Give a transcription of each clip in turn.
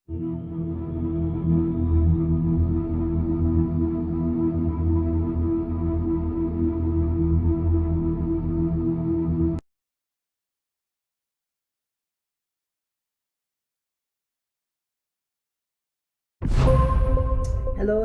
Hello,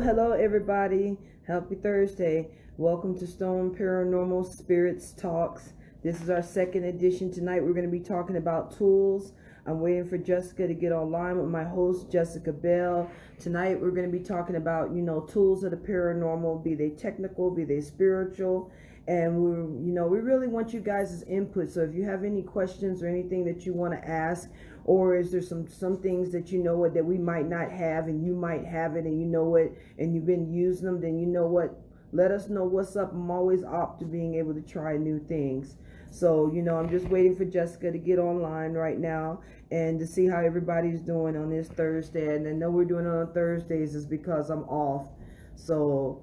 hello, everybody. Happy Thursday. Welcome to Stone Paranormal Spirits Talks. This is our second edition. Tonight, we're going to be talking about tools. I'm waiting for Jessica to get online with my host, Jessica Bell. Tonight, we're going to be talking about, tools of the paranormal, be they technical, be they spiritual. And we really want you guys' input. So if you have any questions or anything that you want to ask, or is there some things that you know what that we might not have and you might have it and you know what and you've been using them, then you know what, let us know what's up. I'm always up to being able to try new things. So I'm just waiting for Jessica to get online right now and to see how everybody's doing on this Thursday. And I know we're doing it on Thursdays is because I'm off. So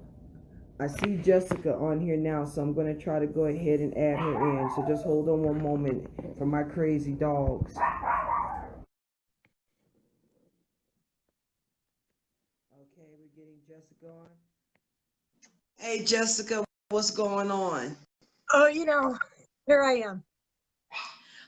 I see Jessica on here now, so I'm going to try to go ahead and add her in. So just hold on one moment for my crazy dogs. Okay, we're getting Jessica on. Hey, Jessica, what's going on? Oh, here I am.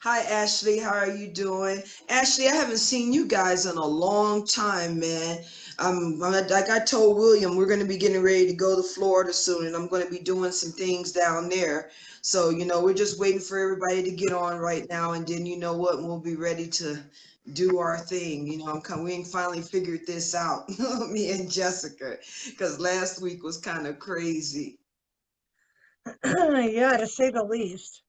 Hi, Ashley. How are you doing? Ashley, I haven't seen you guys in a long time, man. Like I told William, we're going to be getting ready to go to Florida soon, and I'm going to be doing some things down there. So, we're just waiting for everybody to get on right now, and then you know what? We'll be ready to do our thing. We ain't finally figured this out, me and Jessica, because last week was kind of crazy. Yeah, to say the least.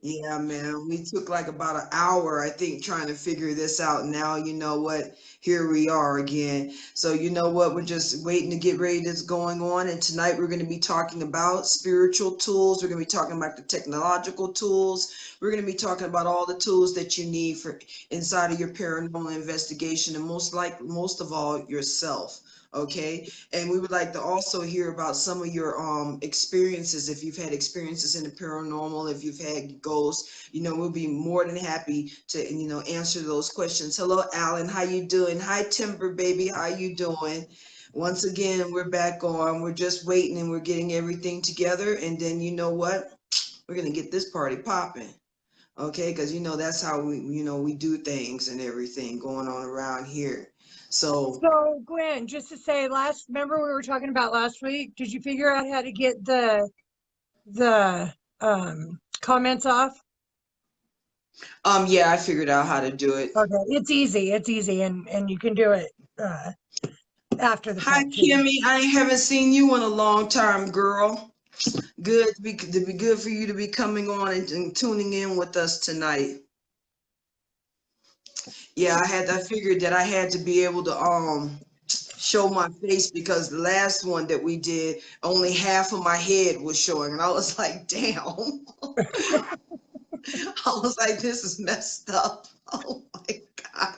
Yeah, man, we took like about an hour, I think, trying to figure this out. Now, you know what? Here we are again. So, you know what? We're just waiting to get ready that's going on. And tonight we're going to be talking about spiritual tools. We're going to be talking about the technological tools. We're going to be talking about all the tools that you need for inside of your paranormal investigation, and most of all, yourself. Okay. And we would like to also hear about some of your experiences. If you've had experiences in the paranormal, if you've had ghosts, we'll be more than happy to answer those questions. Hello, Alan, how you doing? Hi, Timber baby, how you doing? Once again, we're back on. We're just waiting and we're getting everything together, and then you know what, we're gonna get this party popping. Okay, because that's how we do things and everything going on around here. So So, Gwen, just to say, remember we were talking about last week? Did you figure out how to get the comments off? yeah, I figured out how to do it. Okay, it's easy, and you can do it after the Hi, fact too. Kimmy. I haven't seen you in a long time, girl. To be good for you to be coming on and tuning in with us tonight. Yeah, I figured that I had to be able to show my face, because the last one that we did, only half of my head was showing, and I was like, damn. I was like, this is messed up. Oh my God.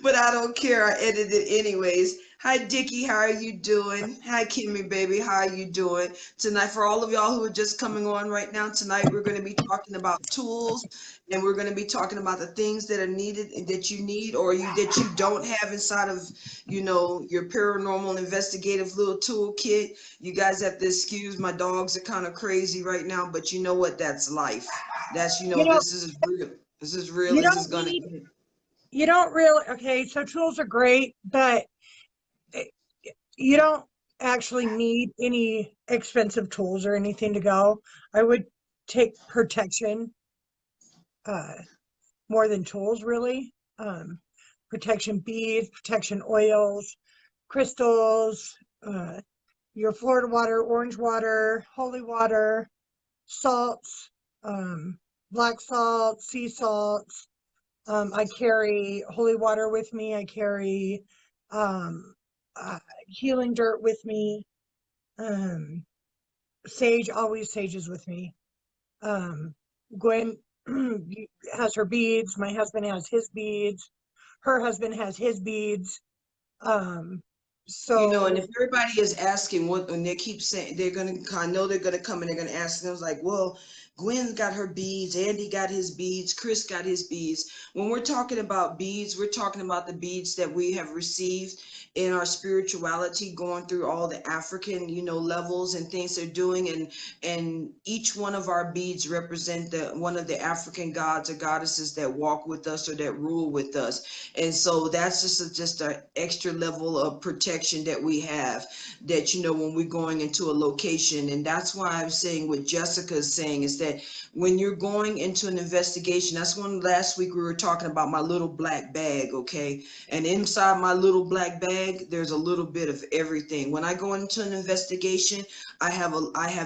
But I don't care. I edited it anyways. Hi, Dickie. How are you doing? Hi, Kimmy, baby. How are you doing? Tonight, for all of y'all who are just coming on right now, tonight we're going to be talking about tools, and we're going to be talking about the things that are needed and that you need, or that you don't have inside of, your paranormal investigative little toolkit. You guys have to excuse my dogs are kind of crazy right now, but you know what? That's life. That's, You know, this is real. This is real. you This is don't gonna. need, you don't really, okay, so tools are great, but eh, you don't actually need any expensive tools or anything to go. I would take protection uh, more than tools, really. Protection beads, protection oils, crystals, your Florida water, orange water, holy water, salts, black salt, sea salts. I carry holy water with me. I carry um, healing dirt with me. Um, Sage, always Sage is with me. Gwen has her beads. My husband has his beads. Her husband has his beads. Um, And so if everybody is asking what, and they keep saying they're gonna, I know they're gonna come and they're gonna ask. And I was like, well, Gwen got her beads, Andy got his beads, Chris got his beads. When we're talking about beads, we're talking about the beads that we have received in our spirituality, going through all the African, levels and things they're doing, and each one of our beads represent the one of the African gods or goddesses that walk with us or that rule with us. And so that's just an extra level of protection that we have, that when we're going into a location. And that's why I'm saying what Jessica is saying is that when you're going into an investigation, that's when last week we were talking about my little black bag, okay? And inside my little black bag, there's a little bit of everything. When I go into an investigation, I have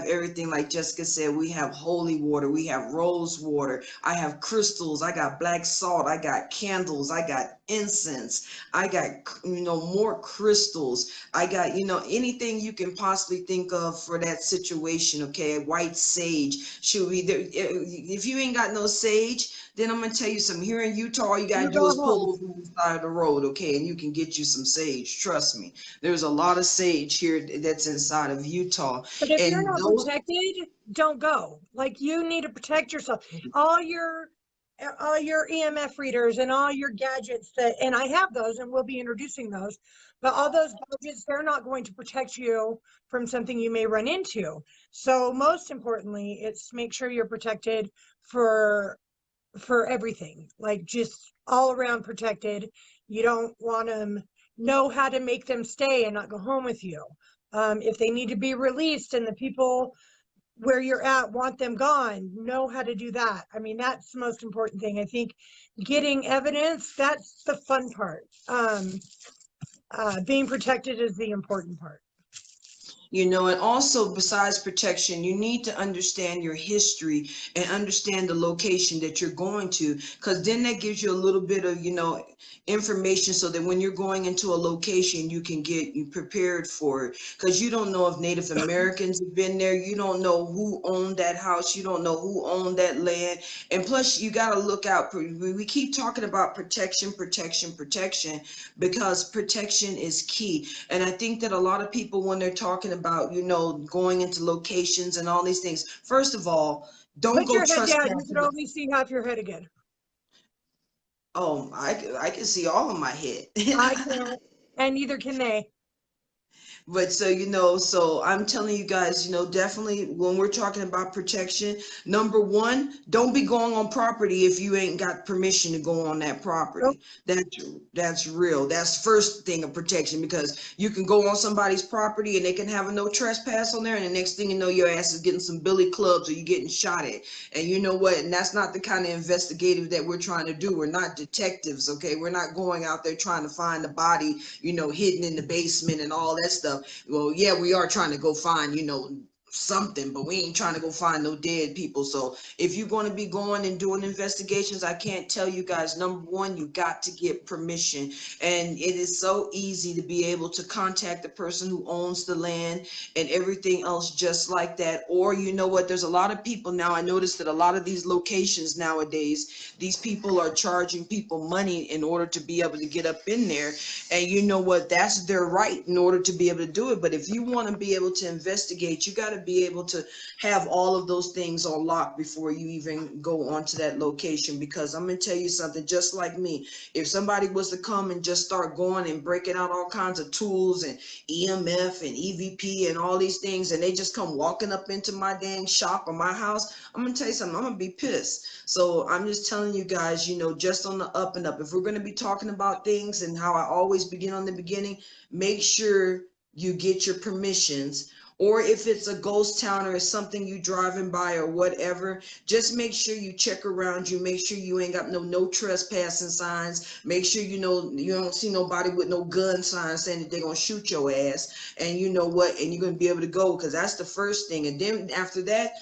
everything. Like Jessica said, we have holy water, we have rose water, I have crystals, I got black salt, I got candles, I got incense, I got more crystals, I got anything you can possibly think of for that situation. Okay, white sage. Should we if you ain't got no sage, then I'm gonna tell you something. Here in Utah, all you gotta You do go is pull home. over on the side of the road, okay, and you can get you some sage. Trust me, there's a lot of sage here that's inside of Utah, But if you're and not those. protected, don't go. Like you need to protect yourself. All your EMF readers and all your gadgets and I have those and we'll be introducing those, but all those gadgets, they're not going to protect you from something you may run into. So most importantly, it's make sure you're protected for for everything, like just all around protected. You don't want to know how to make them stay and not go home with you. If they need to be released and the people where you're at want them gone, know how to do that. I mean, that's the most important thing. I think getting evidence, that's the fun part. Being protected is the important part. And also besides protection, you need to understand your history and understand the location that you're going to, because then that gives you a little bit of, information, so that when you're going into a location, you can get you prepared for it. Because you don't know if Native Americans have been there, you don't know who owned that house, you don't know who owned that land. And plus, you got to look out. We keep talking about protection, protection, protection, because protection is key. And I think that a lot of people, when they're talking about, going into locations and all these things, first of all, don't Put go your head down. You trespassing. can only see half your head again. Oh, I can see all of my head. I can't, and neither can they. But so, so I'm telling you guys, definitely when we're talking about protection, number one, don't be going on property if you ain't got permission to go on that Nope. property. That's real. That's first thing of protection, because you can go on somebody's property and they can have a no trespass on there, and the next thing you know, your ass is getting some billy clubs or you getting shot at. And you know what? And that's not the kind of investigative that we're trying to do. We're not detectives, okay? We're not going out there trying to find the body, hidden in the basement and all that stuff. Well, yeah, we are trying to go find, something, but we ain't trying to go find no dead people. So if you're going to be going and doing investigations, I can't tell you guys, number one, you got to get permission. And it is so easy to be able to contact the person who owns the land and everything else just like that. Or you know what, there's a lot of people now, I noticed that a lot of these locations nowadays, these people are charging people money in order to be able to get up in there. And you know what, that's their right in order to be able to do it. But if you want to be able to investigate, you got to be able to have all of those things on lock before you even go onto that location. Because I'm gonna tell you something, just like me, if somebody was to come and just start going and breaking out all kinds of tools and EMF and EVP and all these things, and they just come walking up into my dang shop or my house, I'm gonna tell you something, I'm gonna be pissed. So I'm just telling you guys, just on the up and up, if we're gonna be talking about things, and how I always begin on the beginning, make sure you get your permissions. Or if it's a ghost town or it's something you driving by or whatever, just make sure you check around you. Make sure you ain't got no trespassing signs. Make sure you don't see nobody with no gun signs saying that they're gonna shoot your ass. And you know what? And you're gonna be able to go, because that's the first thing. And then after that,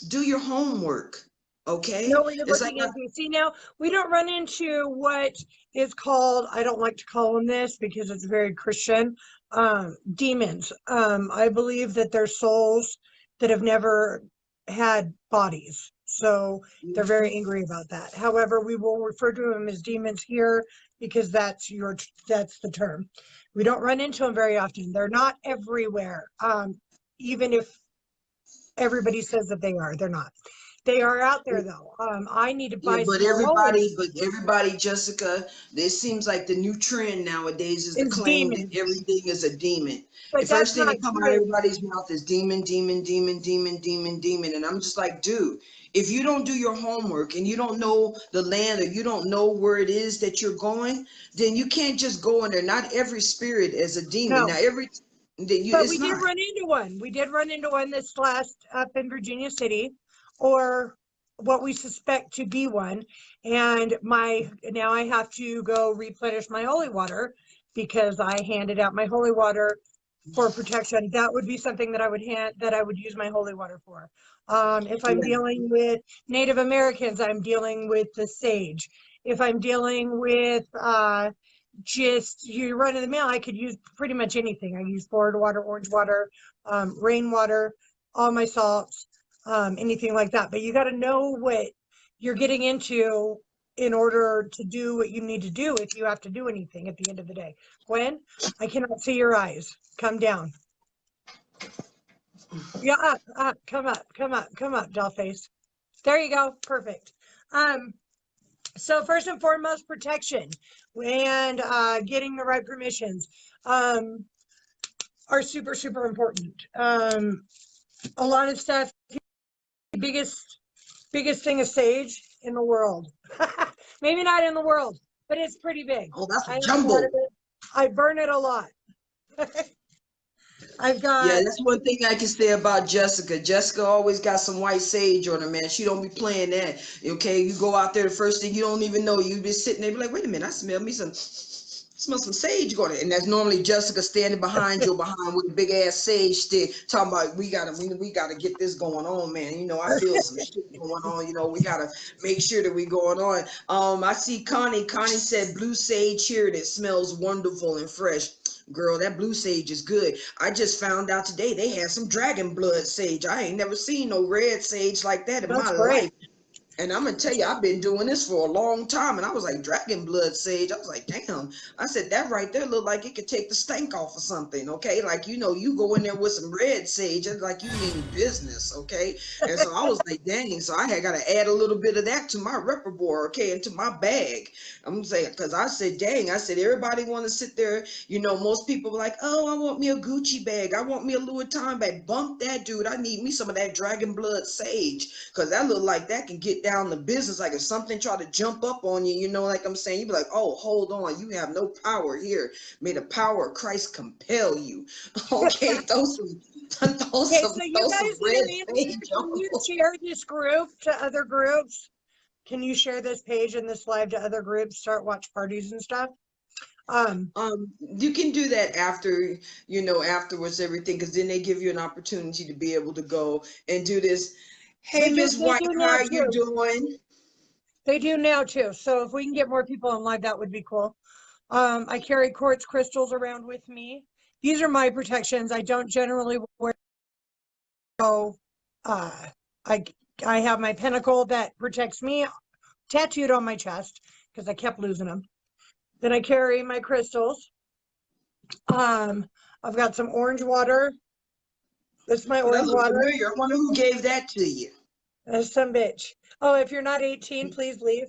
do your homework. Know Okay? what you're It's like looking into. See, now we don't run into what is called, I don't like to call them this because it's very Christian, demons. I believe that they're souls that have never had bodies. So they're very angry about that. However, we will refer to them as demons here because that's the term. We don't run into them very often. They're not everywhere. Even if everybody says that they are, they're not. They are out there though. I need to Yeah, buy some more holy but everybody, Jessica, it seems like the new trend nowadays is to is claim that demons, everything is a demon. The but first that's thing not that come out of true. everybody's mouth is demon, demon, demon, demon, demon, demon. And I'm just like, dude, if you don't do your homework and you don't know the land or you don't know where it is that you're going, then you can't just go in there. Not every spirit is a demon. Now, No, but we it's did not. run into one. We did run into one this last up in Virginia City, or what we suspect to be one. And now I have to go replenish my holy water because I handed out my holy water for protection. That would be something that I would use my holy water for. If I'm Yeah. dealing with Native Americans, I'm dealing with the sage. If I'm dealing with just you run of the mill, I could use pretty much anything. I use Florida water, orange water, rainwater, all my salts, anything like that. But you got to know what you're getting into in order to do what you need to do if you have to do anything at the end of the day. Gwen, I cannot see your eyes. Come down. Yeah, come up, come up, come up, doll face. There you go. Perfect. Um, so first and foremost, protection and getting the right permissions are super, super important. A lot of stuff, biggest, biggest thing is sage in the world. Maybe not in the world, but it's pretty big. Oh, that's I a have a lot of jumbo. it. I burn it a lot. I've Yeah, got, that's one thing I can say about Jessica. Jessica always got some white sage on her, man. She don't be playing that. Okay, you go out there, the first thing you don't even know, you be sitting there, be like, wait a minute, I smell some sage going, and that's normally Jessica standing behind you, behind with a big ass sage stick, talking about we gotta get this going on, man. You know, I feel some shit going on. You know, we gotta make sure that we going on. I see Connie. Connie said blue sage here that smells wonderful and fresh. Girl, that blue sage is good. I just found out today they had some dragon blood sage. I ain't never seen no red sage like that in my that's great. life. And I'm gonna tell you, I've been doing this for a long time, and I was like, dragon blood sage. I was like, damn. I said that right there looked like it could take the stank off of something, okay? Like you go in there with some red sage, it's like you mean business, okay? And so I was like, dang. So I had got to add a little bit of that to my repertoire, okay, into my bag. I'm saying because I said, dang. I said everybody want to sit there. You know, most people were like, oh, I want me a Gucci bag. I want me a Louis Vuitton bag. Bump that, dude. I need me some of that dragon blood sage because that look like that can get down the business. Like if something try to jump up on you, you know, like I'm saying, you be like, oh, hold on, you have no power here. May the power of Christ compel you. Okay, Okay, so you throw guys some that red are in here, sage can you on. share this group to other groups? Can you share this page and this live to other groups, start watch parties and stuff? You can do that after, you know, afterwards, everything, because then they give you an opportunity to be able to go and do this. Hey, Miss They White, do now how you too. doing? They do now too. So if we can get more people on live, that would be cool. I carry quartz crystals around with me. These are my protections. I don't generally wear. So, uh, I I have my pentacle that protects me tattooed on my chest because I kept losing them. Then I carry my crystals. Um, I've got some orange water. This is my Oh, that orange looks water. familiar. I wonder who gave that to you. That's some bitch. Oh, if you're not 18, please leave.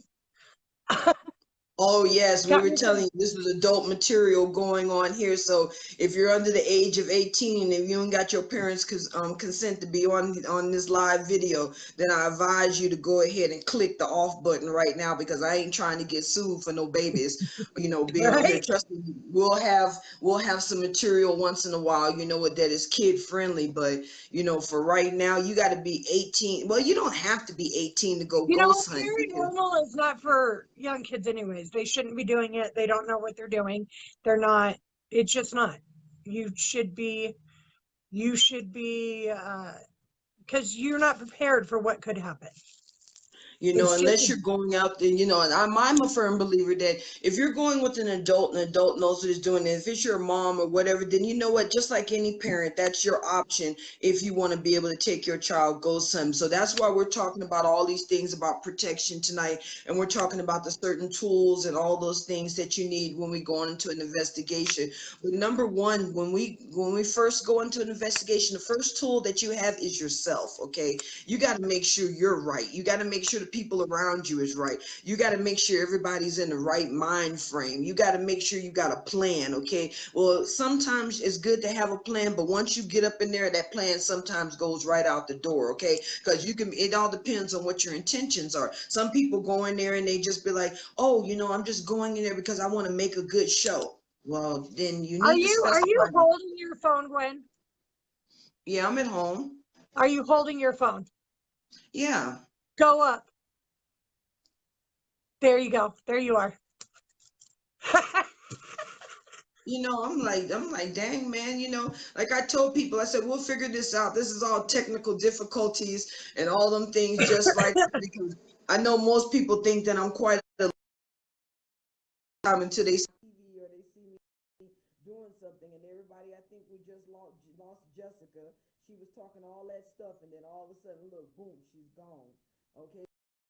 Oh yes, we Got were me some. telling you this is adult material going on here. So if you're under the age of 18 and if you ain't got your parents' consent to be on this live video, then I advise you to go ahead and click the off button right now because I ain't trying to get sued for no babies, you know, being on here. Right? Trust me, we'll have some material once in a while, you know what, that is kid friendly, but you know, for right now, you got to be 18. Well, you don't have to be 18 to go You know, ghost hunt. You can. paranormal is not for young kids anyways. They shouldn't be doing it. They don't know what they're doing. They're not, it's just not. You should be, because you're not prepared for what could happen. It's just, Unless you're going out there, and I'm a firm believer that if you're going with an adult knows what it's doing, and if it's your mom or whatever, then you know what, just like any parent, that's your option if you want to be able to take your child go some. So that's why we're talking about all these things about protection tonight, and we're talking about the certain tools and all those things that you need when we go into an investigation. But number one, when we first go into an investigation, the first tool that you have is yourself, okay? You got to make sure you're right. You got to make sure the people around you is right. You got to make sure everybody's in the right mind frame. You got to make sure you got a plan, okay? Well, sometimes it's good to have a plan, but once you get up in there, that plan sometimes goes right out the door, okay? Because it all depends on what your intentions are. Some people go in there and they just be like, oh, I'm just going in there because I want to make a good show. Well, then you are need to you specify. holding your phone, Gwen? Yeah, I'm at home. Are you holding your phone? Yeah. Go up. There you go. There you are. I'm like, dang, man, like I told people, I said, we'll figure this out. This is all technical difficulties and all them things, just like, because I know most people think that I'm quite a time until they see TV or they see me doing something, and everybody, I think we just lost Jessica. She was talking all that stuff, and then all of a sudden, look, boom, she's gone. Okay.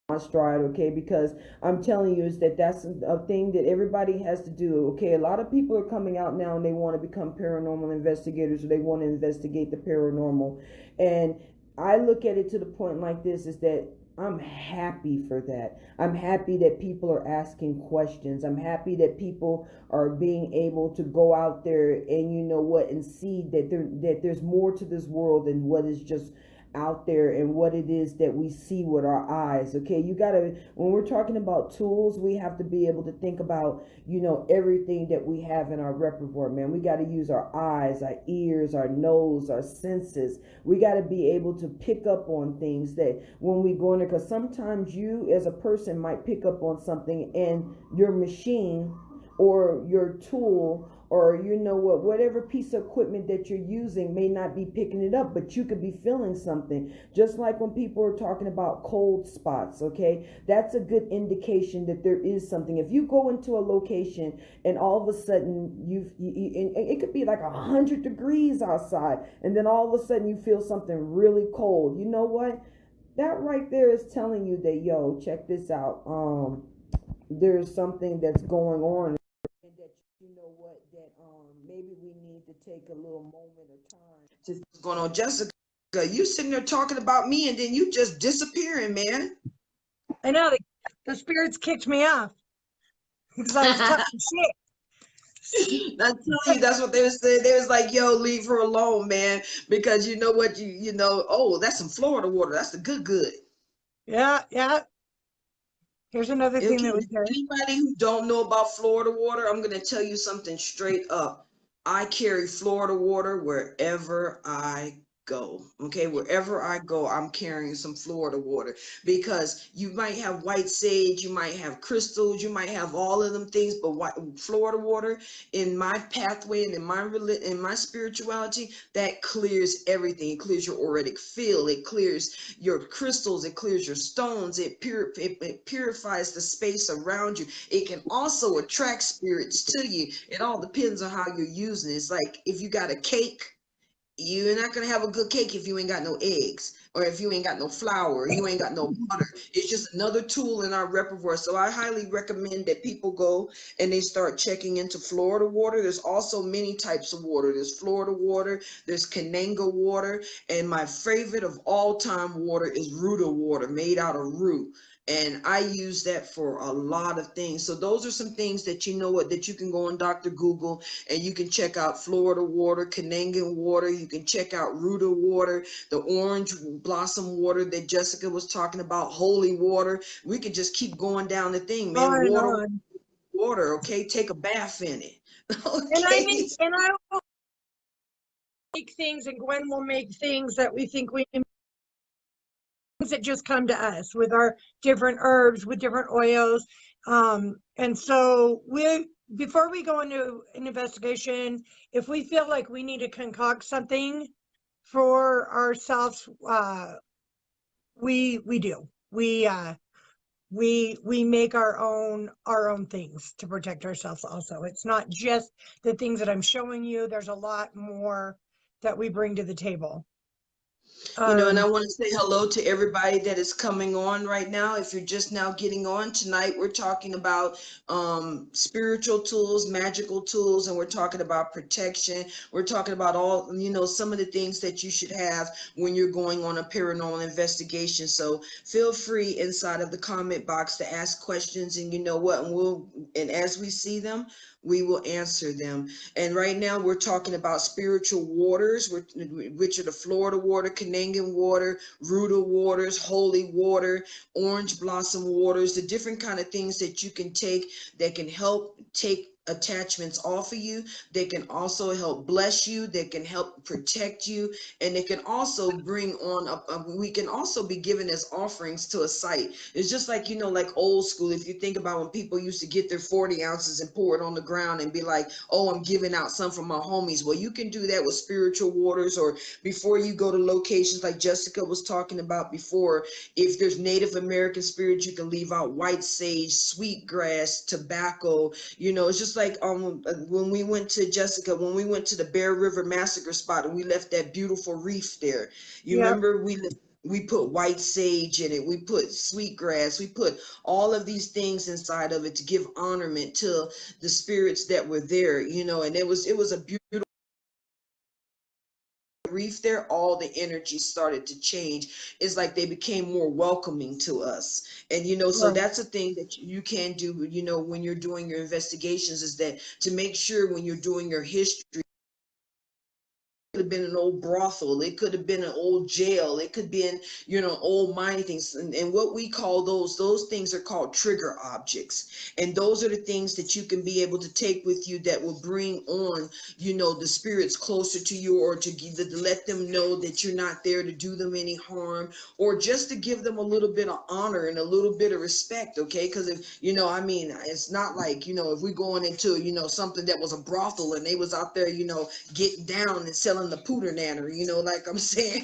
My stride, okay, because I'm telling you is that's a thing that everybody has to do, okay? A lot of people are coming out now and they want to become paranormal investigators, or they want to investigate the paranormal, and I look at it to the point like this, is that I'm happy for that. I'm happy that people are asking questions. I'm happy that people are being able to go out there and and see that there's more to this world than what is just out there and what it is that we see with our eyes. Okay, when we're talking about tools, we have to be able to think about everything that we have in our repertoire, man. We got to use our eyes, our ears, our nose, our senses. We got to be able to pick up on things that when we go in there, because sometimes you as a person might pick up on something and your machine or your tool, or whatever piece of equipment that you're using may not be picking it up, but you could be feeling something. Just like when people are talking about cold spots, okay, that's a good indication that there is something. If you go into a location and all of a sudden and it could be like 100 degrees outside, and then all of a sudden you feel something really cold, you know what, that right there is telling you that, yo, check this out, there's something that's going on, and that maybe we need to take a little moment of time to what's going on. Jessica, you sitting there talking about me and then you just disappearing, man. I know the spirits kicked me off because I was talking shit. I tell you, that's what they was saying. They was like, yo, leave her alone, man, because you know what, oh, that's some Florida water, that's the good. Yeah, yeah. Here's another thing that Okay, was there. anybody who don't know about Florida water, I'm gonna tell you something straight up. I carry Florida water wherever I go. Okay, wherever I go, I'm carrying some Florida water, because you might have white sage, you might have crystals, you might have all of them things, but Florida water in my pathway and in my spirituality, that clears everything. It clears your auric field, it clears your crystals, it clears your stones, it purifies the space around you. It can also attract spirits to you. It all depends on how you're using it. It's like if you got a cake, you're not gonna have a good cake if you ain't got no eggs, or if you ain't got no flour, or you ain't got no butter. It's just another tool in our repertoire. So I highly recommend that people go and they start checking into Florida water. There's also many types of water. There's Florida water, there's Kananga water, and my favorite of all time water is Ruta water, made out of root. And I use that for a lot of things. So those are some things that that you can go on Dr. Google and you can check out Florida water, Kanangan water. You can check out Ruta water, the orange blossom water that Jessica was talking about, holy water. We could just keep going down the thing, man. On and Water, on. water. Okay, take a bath in it. And I Okay. mean, and I will make things, and Gwen will make things that we think we things that just come to us with our different herbs, with different oils. And so before we go into an investigation, if we feel like we need to concoct something for ourselves, we do. we make our own things to protect ourselves also. It's not just the things that I'm showing you. There's a lot more that we bring to the table. And I Um, want to say hello to everybody that is coming on right now. If you're just now getting on tonight, we're talking about spiritual tools, magical tools, and we're talking about protection. We're talking about all, some of the things that you should have when you're going on a paranormal investigation. So feel free inside of the comment box to ask questions, and you know what, and as we see them, we will answer them. And right now we're talking about spiritual waters, which are the Florida water, Canadian water, Ruta waters, holy water, orange blossom waters, the different kind of things that you can take that can help take attachments off of you. They can also help bless you. They can help protect you. And they can also bring on, we can also be given as offerings to a site. It's just like, like old school. If you think about when people used to get their 40 ounces and pour it on the ground and be like, oh, I'm giving out some for my homies. Well, you can do that with spiritual waters, or before you go to locations like Jessica was talking about before. If there's Native American spirits, you can leave out white sage, sweetgrass, tobacco. It's just like when we went to Jessica, when we went to the Bear River Massacre spot and we left that beautiful reef there. You yep, remember we put white sage in it, we put sweetgrass, we put all of these things inside of it to give honorment to the spirits that were there, and it was a beautiful reef there. All the energy started to change. It's like they became more welcoming to us. And so right. that's a thing that you can do, when you're doing your investigations, is that to make sure when you're doing your history, could have been an old brothel, it could have been an old jail, it could be old mining things, and what we call those things are called trigger objects. And those are the things that you can be able to take with you that will bring on the spirits closer to you, or to let them know that you're not there to do them any harm, or just to give them a little bit of honor and a little bit of respect. Okay, because if it's not like if we're going into something that was a brothel and they was out there getting down and selling the pooter nanner, like I'm saying.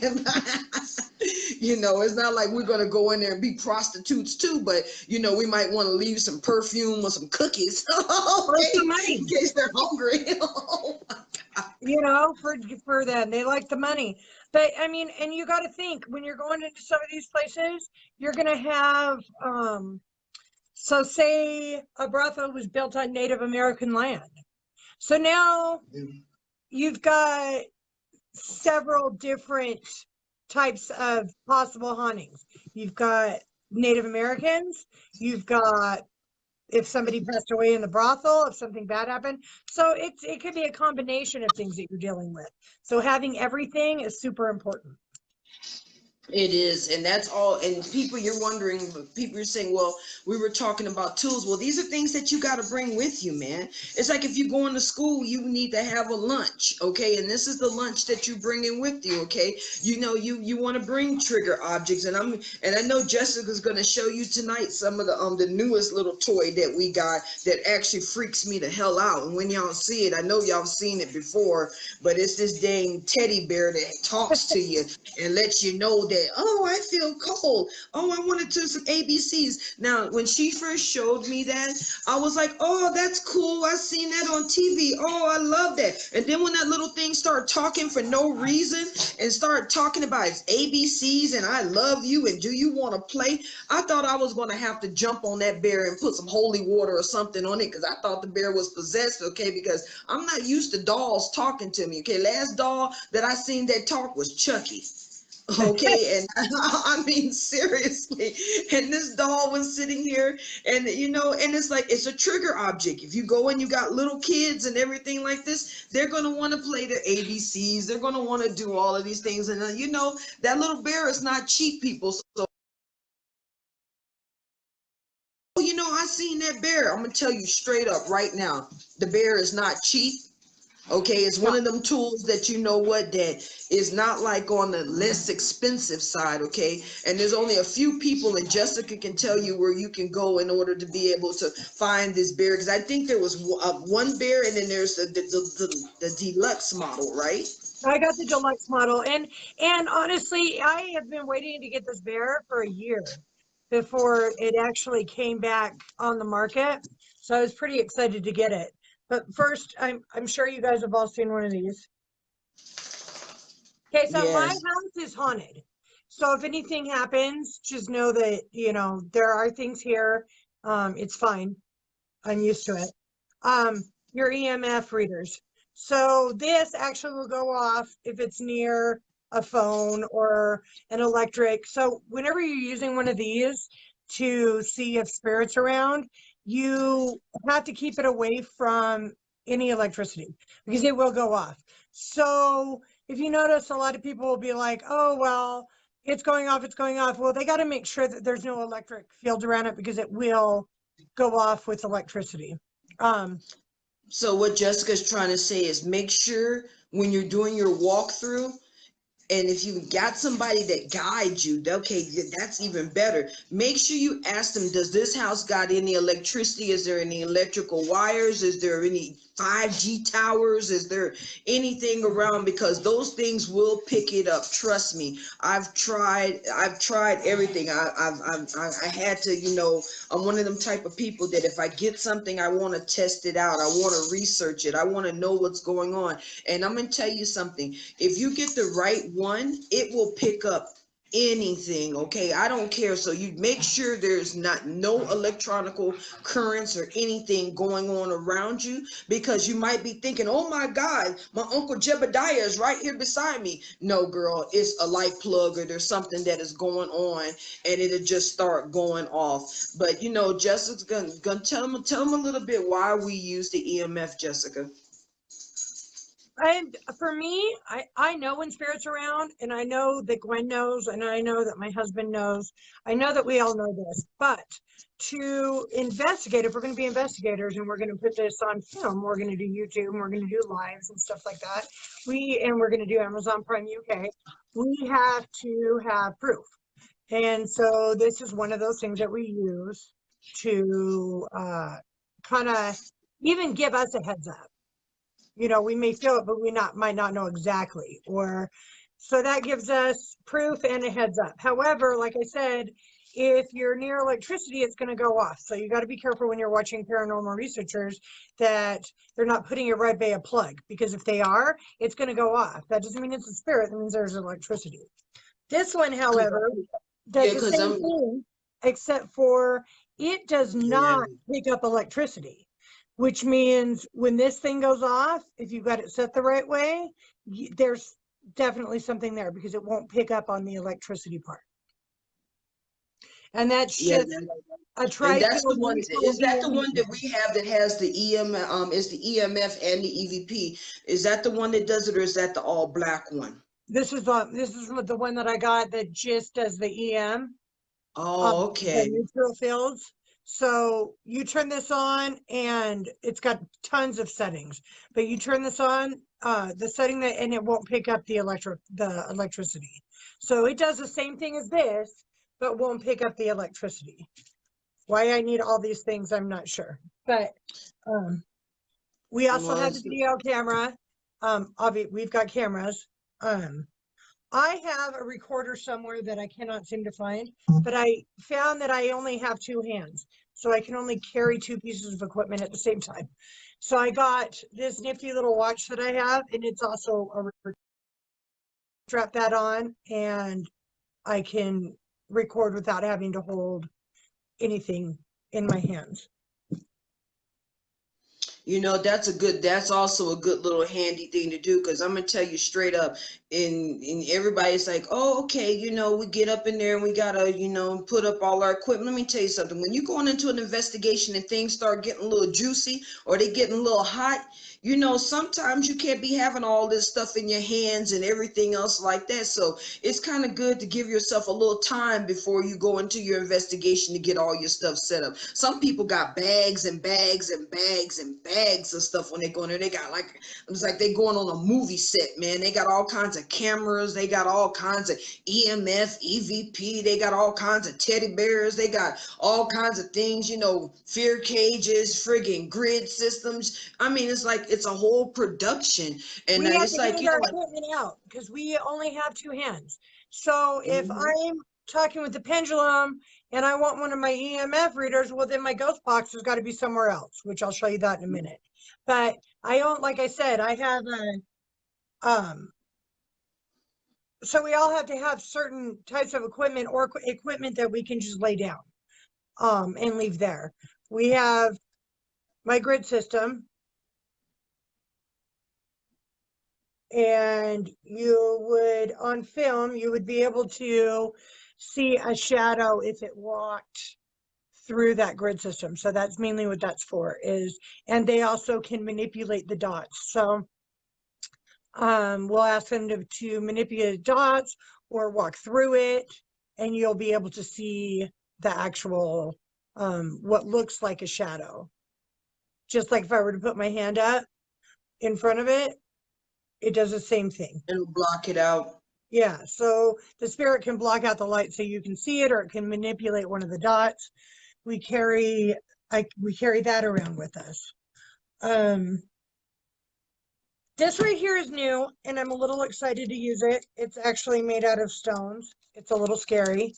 It's not like we're gonna go in there and be prostitutes too, but we might want to leave some perfume or some cookies, Or okay, some money, in case they're hungry. for them. They like the money. But I mean, and you got to think when you're going into some of these places, you're going to have, so say a brothel was built on Native American land. So now you've got several different types of possible hauntings. You've got Native Americans, you've got if somebody passed away in the brothel, if something bad happened. So it could be a combination of things that you're dealing with. So having everything is super important. It is, and that's all. And you're wondering, people are saying, well, we were talking about tools. Well, these are things that you got to bring with you, man. It's like if you're going to school, you need to have a lunch, okay? And this is the lunch that you bring in with you, okay? You want to bring trigger objects, and I know Jessica's going to show you tonight some of the newest little toy that we got that actually freaks me the hell out. And when y'all see it, I know y'all seen it before, but it's this dang teddy bear that talks to you and lets you know that, oh, I feel cold. Oh, I wanted to some ABCs. Now, when she first showed me that, I was like, oh, that's cool. I seen that on TV. Oh, I love that. And then when that little thing started talking for no reason and started talking about its ABCs and I love you and do you want to play, I thought I was going to have to jump on that bear and put some holy water or something on it, because I thought the bear was possessed, okay, because I'm not used to dolls talking to me, okay. Last doll that I seen that talk was Chucky. Okay, and I mean seriously, and this doll was sitting here, and and it's like it's a trigger object. If you go and you got little kids and everything like this, they're gonna want to play their ABCs. They're gonna want to do all of these things, and that little bear is not cheap, people. So I seen that bear. I'm gonna tell you straight up right now, the bear is not cheap. Okay, it's one of them tools that that is not like on the less expensive side. Okay, and there's only a few people, and Jessica can tell you where you can go in order to be able to find this bear, because I think there was one bear, and then there's the deluxe model, right? I got the deluxe model, and honestly, I have been waiting to get this bear for a year before it actually came back on the market. So I was pretty excited to get it. But first, I'm sure you guys have all seen one of these. Okay, so my Yes. house is haunted. So if anything happens, just know that, there are things here. It's fine. I'm used to it. Your EMF readers. So this actually will go off if it's near a phone or an electric. So whenever you're using one of these to see if spirits around, you have to keep it away from any electricity because it will go off. So if you notice, a lot of people will be like, oh, well, it's going off, it's going off. Well, they got to make sure that there's no electric field around it because it will go off with electricity. Um, So what Jessica's trying to say is make sure when you're doing your walkthrough, and if you got somebody that guides you, okay, that's even better. Make sure you ask them, does this house got any electricity? Is there any electrical wires? Is there any 5G towers? Is there anything around? Because those things will pick it up. Trust me. I've tried everything. I had to, I'm one of them type of people that if I get something, I want to test it out. I want to research it. I want to know what's going on. And I'm going to tell you something. If you get the right one, it will pick up anything. Okay, I don't care. So you make sure there's no electronical currents or anything going on around you, because you might be thinking, oh my God, my Uncle Jebediah is right here beside me. No, girl, it's a light plug or there's something that is going on and it'll just start going off. But Jessica's gonna tell them a little bit why we use the EMF, Jessica. and for me, I know when spirits around, and I know that Gwen knows, and I know that my husband knows. I know that we all know this, but to investigate, if we're going to be investigators and we're going to put this on film, we're going to do YouTube, and we're going to do lives and stuff like that. We're going to do Amazon Prime UK. We have to have proof. And so this is one of those things that we use to kind of even give us a heads up. We may feel it, but we might not know exactly. Or so that gives us proof and a heads up. However, like I said, if you're near electricity, it's going to go off. So you got to be careful when you're watching paranormal researchers that they're not putting it right by a plug, because if they are, it's going to go off. That doesn't mean it's a spirit. That means there's electricity. This one, however, does Yeah, the because same I'm thing, except for it does yeah. not pick up electricity, which means when this thing goes off, if you've got it set the right way, there's definitely something there because it won't pick up on the electricity part. And that's Yeah, just a and that's the tri-field one. neutral Is that the one that EMF. we have that has the is the EMF and the EVP? Is that the one that does it, or is that the all black one? This is the one that I got that just does the EM. Oh, The okay. neutral fields. So you turn this on and it's got tons of settings, but you turn this on, the setting that, and it won't pick up the electricity. So it does the same thing as this, but won't pick up the electricity. Why I need all these things, I'm not sure. But we also have the Was video camera. We've got cameras. I have a recorder somewhere that I cannot seem to find, but I found that I only have two hands, so I can only carry two pieces of equipment at the same time. So I got this nifty little watch that I have, and it's also a strap that on, and I can record without having to hold anything in my hands. that's also a good little handy thing to do, because I'm gonna tell you straight up, and everybody's like, oh, okay, we get up in there and we gotta, put up all our equipment. Let me tell you something. When you're going into an investigation and things start getting a little juicy or they getting a little hot, sometimes you can't be having all this stuff in your hands and everything else like that. So it's kind of good to give yourself a little time before you go into your investigation to get all your stuff set up. Some people got bags and bags and bags and bags of stuff when they go in there. They got it's like they going on a movie set, man. They got all kinds of cameras. They got all kinds of EMF, EVP. They got all kinds of teddy bears. They got all kinds of things, fear cages, friggin' grid systems. I mean, it's like it's a whole production, and We have it's to like hand our equipment out because we only have two hands. So if mhm. I'm talking with the pendulum and I want one of my EMF readers, well, then my ghost box has got to be somewhere else, which I'll show you that in a minute. But I don't, like I said, I have so we all have to have certain types of equipment or equipment that we can just lay down and leave there. We have my grid system, and you would, on film, you would be able to see a shadow if it walked through that grid system. So that's mainly what that's for is, and they also can manipulate the dots. So we'll ask them to manipulate dots or walk through it, and you'll be able to see the actual, what looks like a shadow. Just like if I were to put my hand up in front of it, it does the same thing. It'll block it out. Yeah, so the spirit can block out the light so you can see it, or it can manipulate one of the dots. We carry that around with us. This right here is new, and I'm a little excited to use it. It's actually made out of stones. It's a little scary.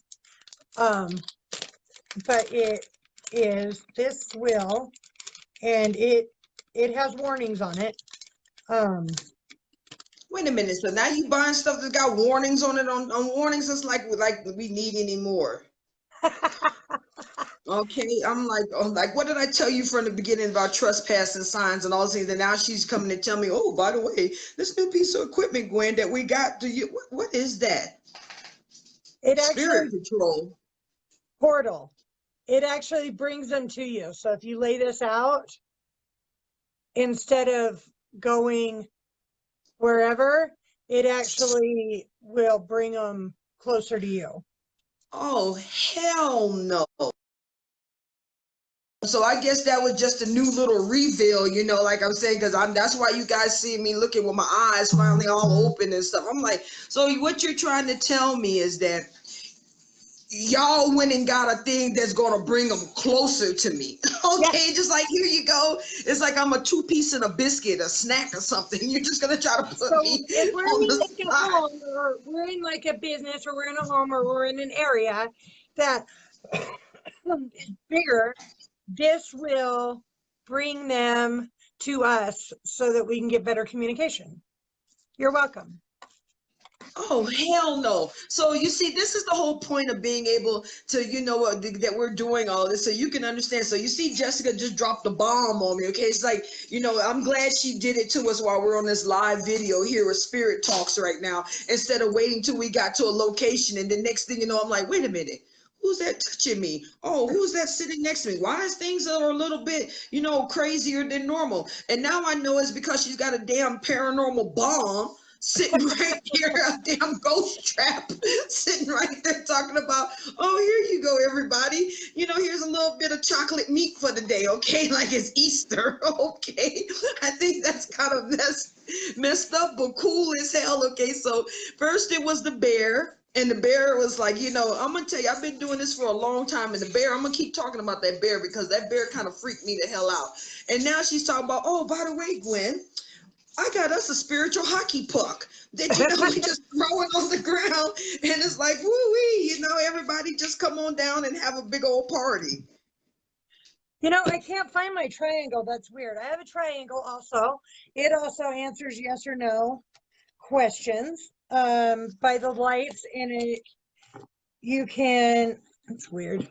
But it is this wheel, and it has warnings on it. Wait a minute. So now you buying stuff that's got warnings on it, on warnings. It's like we need any more. Okay, I'm like, oh, like, what did I tell you from the beginning about trespassing signs and all these things? And now she's coming to tell me, oh, by the way, this new piece of equipment, Gwen, that we got to you. What is that? It Spirit actually, Patrol. portal. It actually brings them to you. So if you lay this out, instead of going wherever, it actually will bring them closer to you. Oh, hell no. So I guess that was just a new little reveal, you know, like I'm saying, because that's why you guys see me looking with my eyes finally all open and stuff. I'm like, so what you're trying to tell me is that y'all went and got a thing that's gonna bring them closer to me. Okay, just like here you go. It's like I'm a two-piece and a biscuit, a snack or something. You're just gonna try to put So me if we're on in the like a side. home, or we're in like a business, or we're in a home, or we're in an area that is bigger, this will bring them to us so that we can get better communication. You're welcome. Oh, hell no. So you see, this is the whole point of being able to, you know what, that we're doing all this so you can understand. So you see, Jessica just dropped the bomb on me. Okay, it's like, you know, I'm glad she did it to us while we're on this live video here with Spirit Talks right now, instead of waiting till we got to a location. And the next thing you know, I'm like, wait a minute. Who's that touching me? Oh, who's that sitting next to me? Why is things that are a little bit, you know, crazier than normal? And now I know it's because she's got a damn paranormal bomb sitting right here, a damn ghost trap sitting right there talking about, oh, here you go, everybody. You know, here's a little bit of chocolate meat for the day, okay? Like it's Easter, okay? I think that's kind of messed up, but cool as hell, okay? So first it was the bear. And the bear was like, you know, I'm going to tell you, I've been doing this for a long time. And the bear, I'm going to keep talking about that bear because that bear kind of freaked me the hell out. And now she's talking about, oh, by the way, Gwen, I got us a spiritual hockey puck that, you know, we just throw it on the ground and it's like, woo-wee, you know, everybody just come on down and have a big old party. You know, I can't find my triangle. That's weird. I have a triangle also. It also answers yes or no questions by the lights, and you can, it's weird.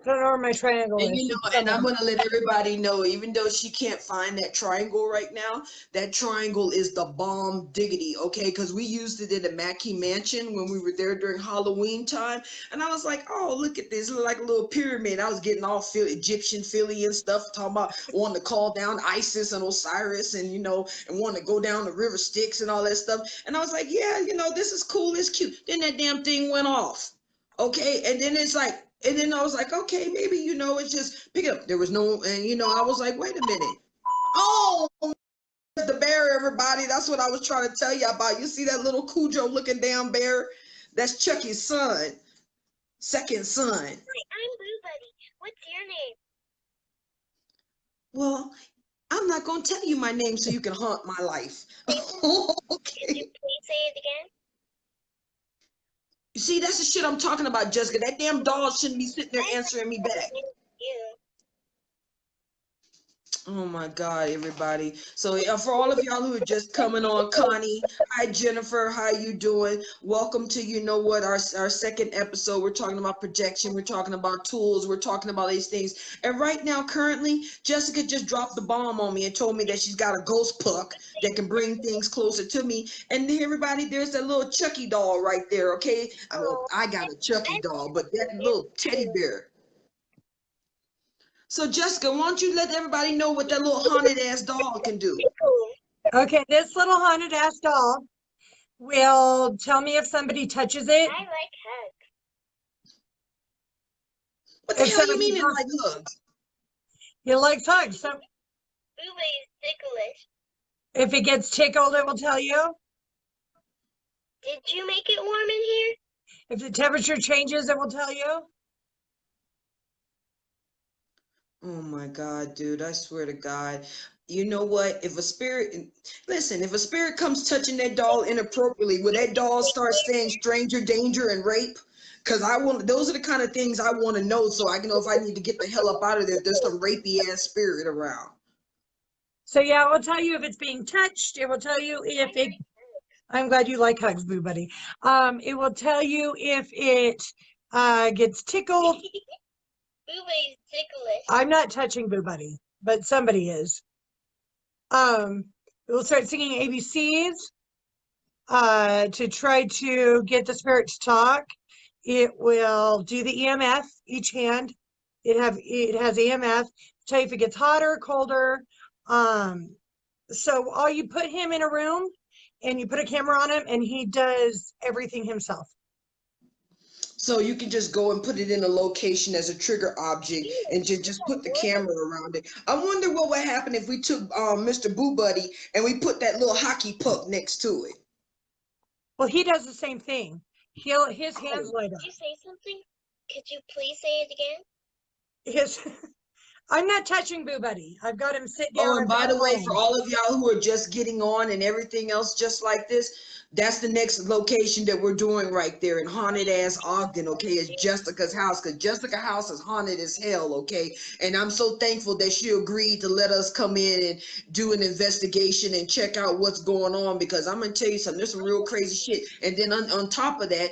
I don't know where my triangle And is. you know, and I'm gonna let everybody know, even though she can't find that triangle right now, that triangle is the bomb diggity, okay? Because we used it in the Mackey Mansion when we were there during Halloween time, and I was like, oh, look at this, look like a little pyramid. I was getting all Egyptian Philly and stuff, talking about wanting to call down Isis and Osiris, and you know, and wanting to go down the river Styx and all that stuff. And I was like, yeah, you know, this is cool, it's cute. Then that damn thing went off. Okay, and then it's like, and then I was like, okay, maybe, you know, it's just pick it up. There was no, and you know, I was like, wait a minute. Oh, the bear, everybody. That's what I was trying to tell you about. You see that little Cujo looking damn bear? That's Chucky's son, second son. Hi, I'm Blue Buddy. What's your name? Well, I'm not going to tell you my name so you can haunt my life. Could you Okay. please say it again? See, that's the shit I'm talking about, Jessica. That damn doll shouldn't be sitting there I answering me back. like you. Oh my God, everybody. So for all of y'all who are just coming on, Connie, hi Jennifer, how you doing? Welcome to, you know what, our second episode. We're talking about projection, we're talking about tools, we're talking about these things. And right now, currently, Jessica just dropped the bomb on me and told me that she's got a ghost puck that can bring things closer to me. And everybody, there's that little Chucky doll right there, okay? I got a Chucky doll, but that little teddy bear. So Jessica, why don't you let everybody know what that little haunted ass doll can do? Okay, this little haunted ass doll will tell me if somebody touches it. I like hugs. What the If hell you somebody mean it like hugs? He likes hugs. So Booba's ticklish. if it gets tickled, it will tell you. Did you make it warm in here? If the temperature changes, it will tell you. Oh my God, dude, I swear to God. You know what? If a spirit, listen, if a spirit comes touching that doll inappropriately, will that doll start saying stranger danger and rape? Because those are the kind of things I want to know so I can know if I need to get the hell up out of there if there's some rapey ass spirit around. So yeah, it will tell you if it's being touched. It will tell you if it. I'm glad you like hugs, Boo Buddy. It will tell you if it gets tickled. Booba's ticklish. I'm not touching Boo Buddy, but somebody is. It will start singing ABCs to try to get the spirit to talk. It will do the EMF each hand. It has EMF, tell you if it gets hotter, colder. So all you put him in a room and you put a camera on him and he does everything himself. So you can just go and put it in a location as a trigger object and just put the camera around it. I wonder what would happen if we took Mr. Boo Buddy and we put that little hockey puck next to it. Well, he does the same thing. His hands light up. Did you say something? Could you please say it again? His I'm not touching Boo Buddy. I've got him sit down. Oh, and by the way, for all of y'all who are just getting on and everything else just like this, that's the next location that we're doing right there in haunted ass Ogden, okay? It's Jessica's house, because Jessica's house is haunted as hell, okay? And I'm so thankful that she agreed to let us come in and do an investigation and check out what's going on, because I'm gonna tell you something, there's some real crazy shit. And then on top of that,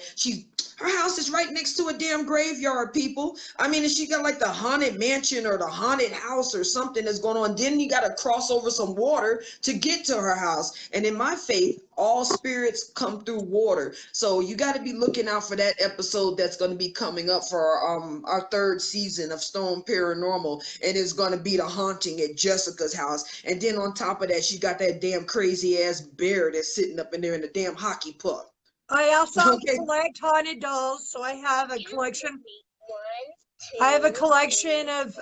her house is right next to a damn graveyard, people. I mean, if she got like the haunted mansion or the haunted house or something that's going on, then you got to cross over some water to get to her house. And in my faith, all spirits come through water. So you got to be looking out for that episode that's going to be coming up for our third season of Stone Paranormal. And it's going to be the haunting at Jessica's house. And then on top of that, she got that damn crazy ass bear that's sitting up in there in the damn hockey puck. I also collect haunted dolls, so I have a collection. I have a collection of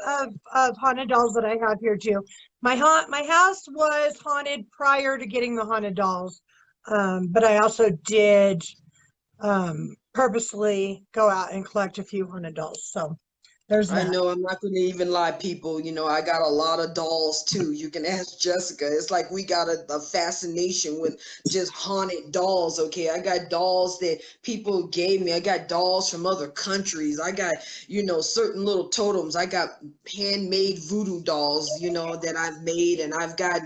haunted dolls that I have here too. My house was haunted prior to getting the haunted dolls, but I also did purposely go out and collect a few haunted dolls. So there's that. I know, I'm not going to even lie, people. You know, I got a lot of dolls too. You can ask Jessica. It's like we got a fascination with just haunted dolls, okay? I got dolls that people gave me. I got dolls from other countries. I got, you know, certain little totems. I got handmade voodoo dolls, you know, that I've made, and I've got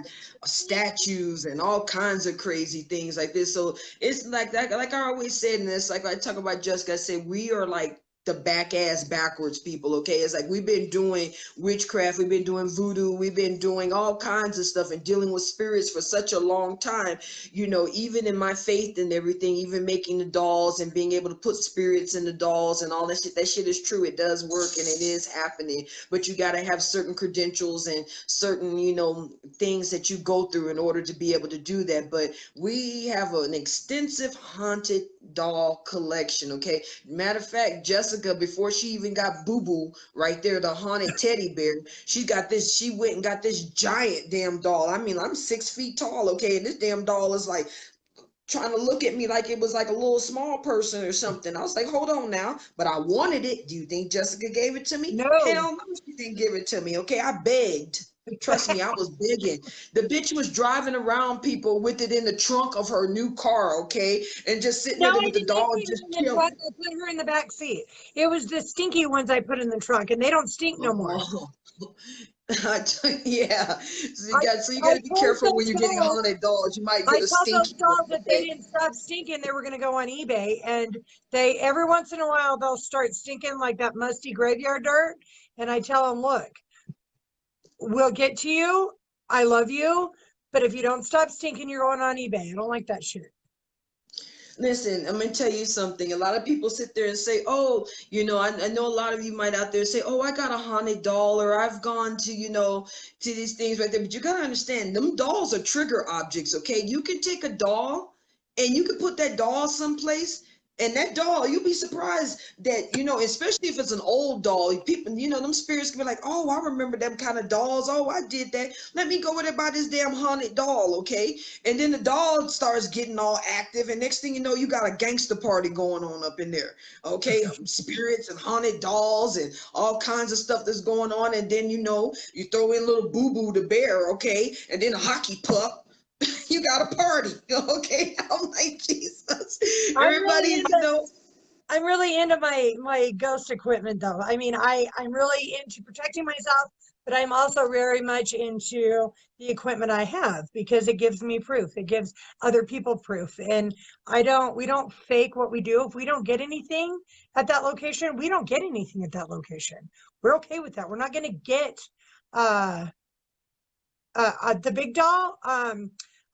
statues and all kinds of crazy things like this. So it's like that, like I always said, and it's like I talk about Jessica, I say we are like the back ass backwards people, okay? It's like we've been doing witchcraft, we've been doing voodoo, we've been doing all kinds of stuff and dealing with spirits for such a long time. You know, even in my faith and everything, even making the dolls and being able to put spirits in the dolls and all that shit is true. It does work and it is happening, but you got to have certain credentials and certain, you know, things that you go through in order to be able to do that. But we have an extensive haunted doll collection, okay? Matter of fact, Jessica, before she even got Boo Boo right there, the haunted teddy bear, she went and got this giant damn doll. I mean, I'm 6 feet tall, okay? And this damn doll is like trying to look at me like it was like a little small person or something. I was like, hold on now. But I wanted it. Do you think Jessica gave it to me? No. Hell no, she didn't give it to me, okay? I begged. Trust me, I was begging. The bitch was driving around people with it in the trunk of her new car, okay, and just sitting No, there I with the didn't dog put her just in the trunk. chilling. I put her in the back seat. It was the stinky ones I put in the trunk, and they don't stink no more. Oh, yeah. So I you I got to be told careful when those you're getting dolls, haunted dogs. You might I get a told those stinky one, dolls that they okay? didn't stop stinking, they were going to go on eBay, and they every once in a while they'll start stinking like that musty graveyard dirt, and I tell them, look, we'll get to you. I love you, but if you don't stop stinking, you're going on eBay. I don't like that shit. Listen, I'm gonna tell you something. A lot of people sit there and say, "Oh, I know a lot of you might out there say, oh, I got a haunted doll, or I've gone to, to these things right there." But you gotta understand, them dolls are trigger objects. Okay, you can take a doll, and you can put that doll someplace, and that doll, you'll be surprised that especially if it's an old doll, people, them spirits can be like, "Oh, I remember them kind of dolls. Oh, I did that. Let me go with it by this damn haunted doll." Okay, and then the dog starts getting all active, and next thing you know, you got a gangster party going on up in there. Okay, spirits and haunted dolls and all kinds of stuff that's going on, and then you throw in little Boo Boo the bear, okay, and then a hockey puck. You got a party, okay? I'm like, Jesus. I'm really Everybody, into I'm really into my ghost equipment though. I mean, I'm really into protecting myself, but I'm also very much into the equipment I have because it gives me proof. It gives other people proof. And we don't fake what we do. If we don't get anything at that location, we don't get anything at that location. We're okay with that. We're not going to get uh the big doll.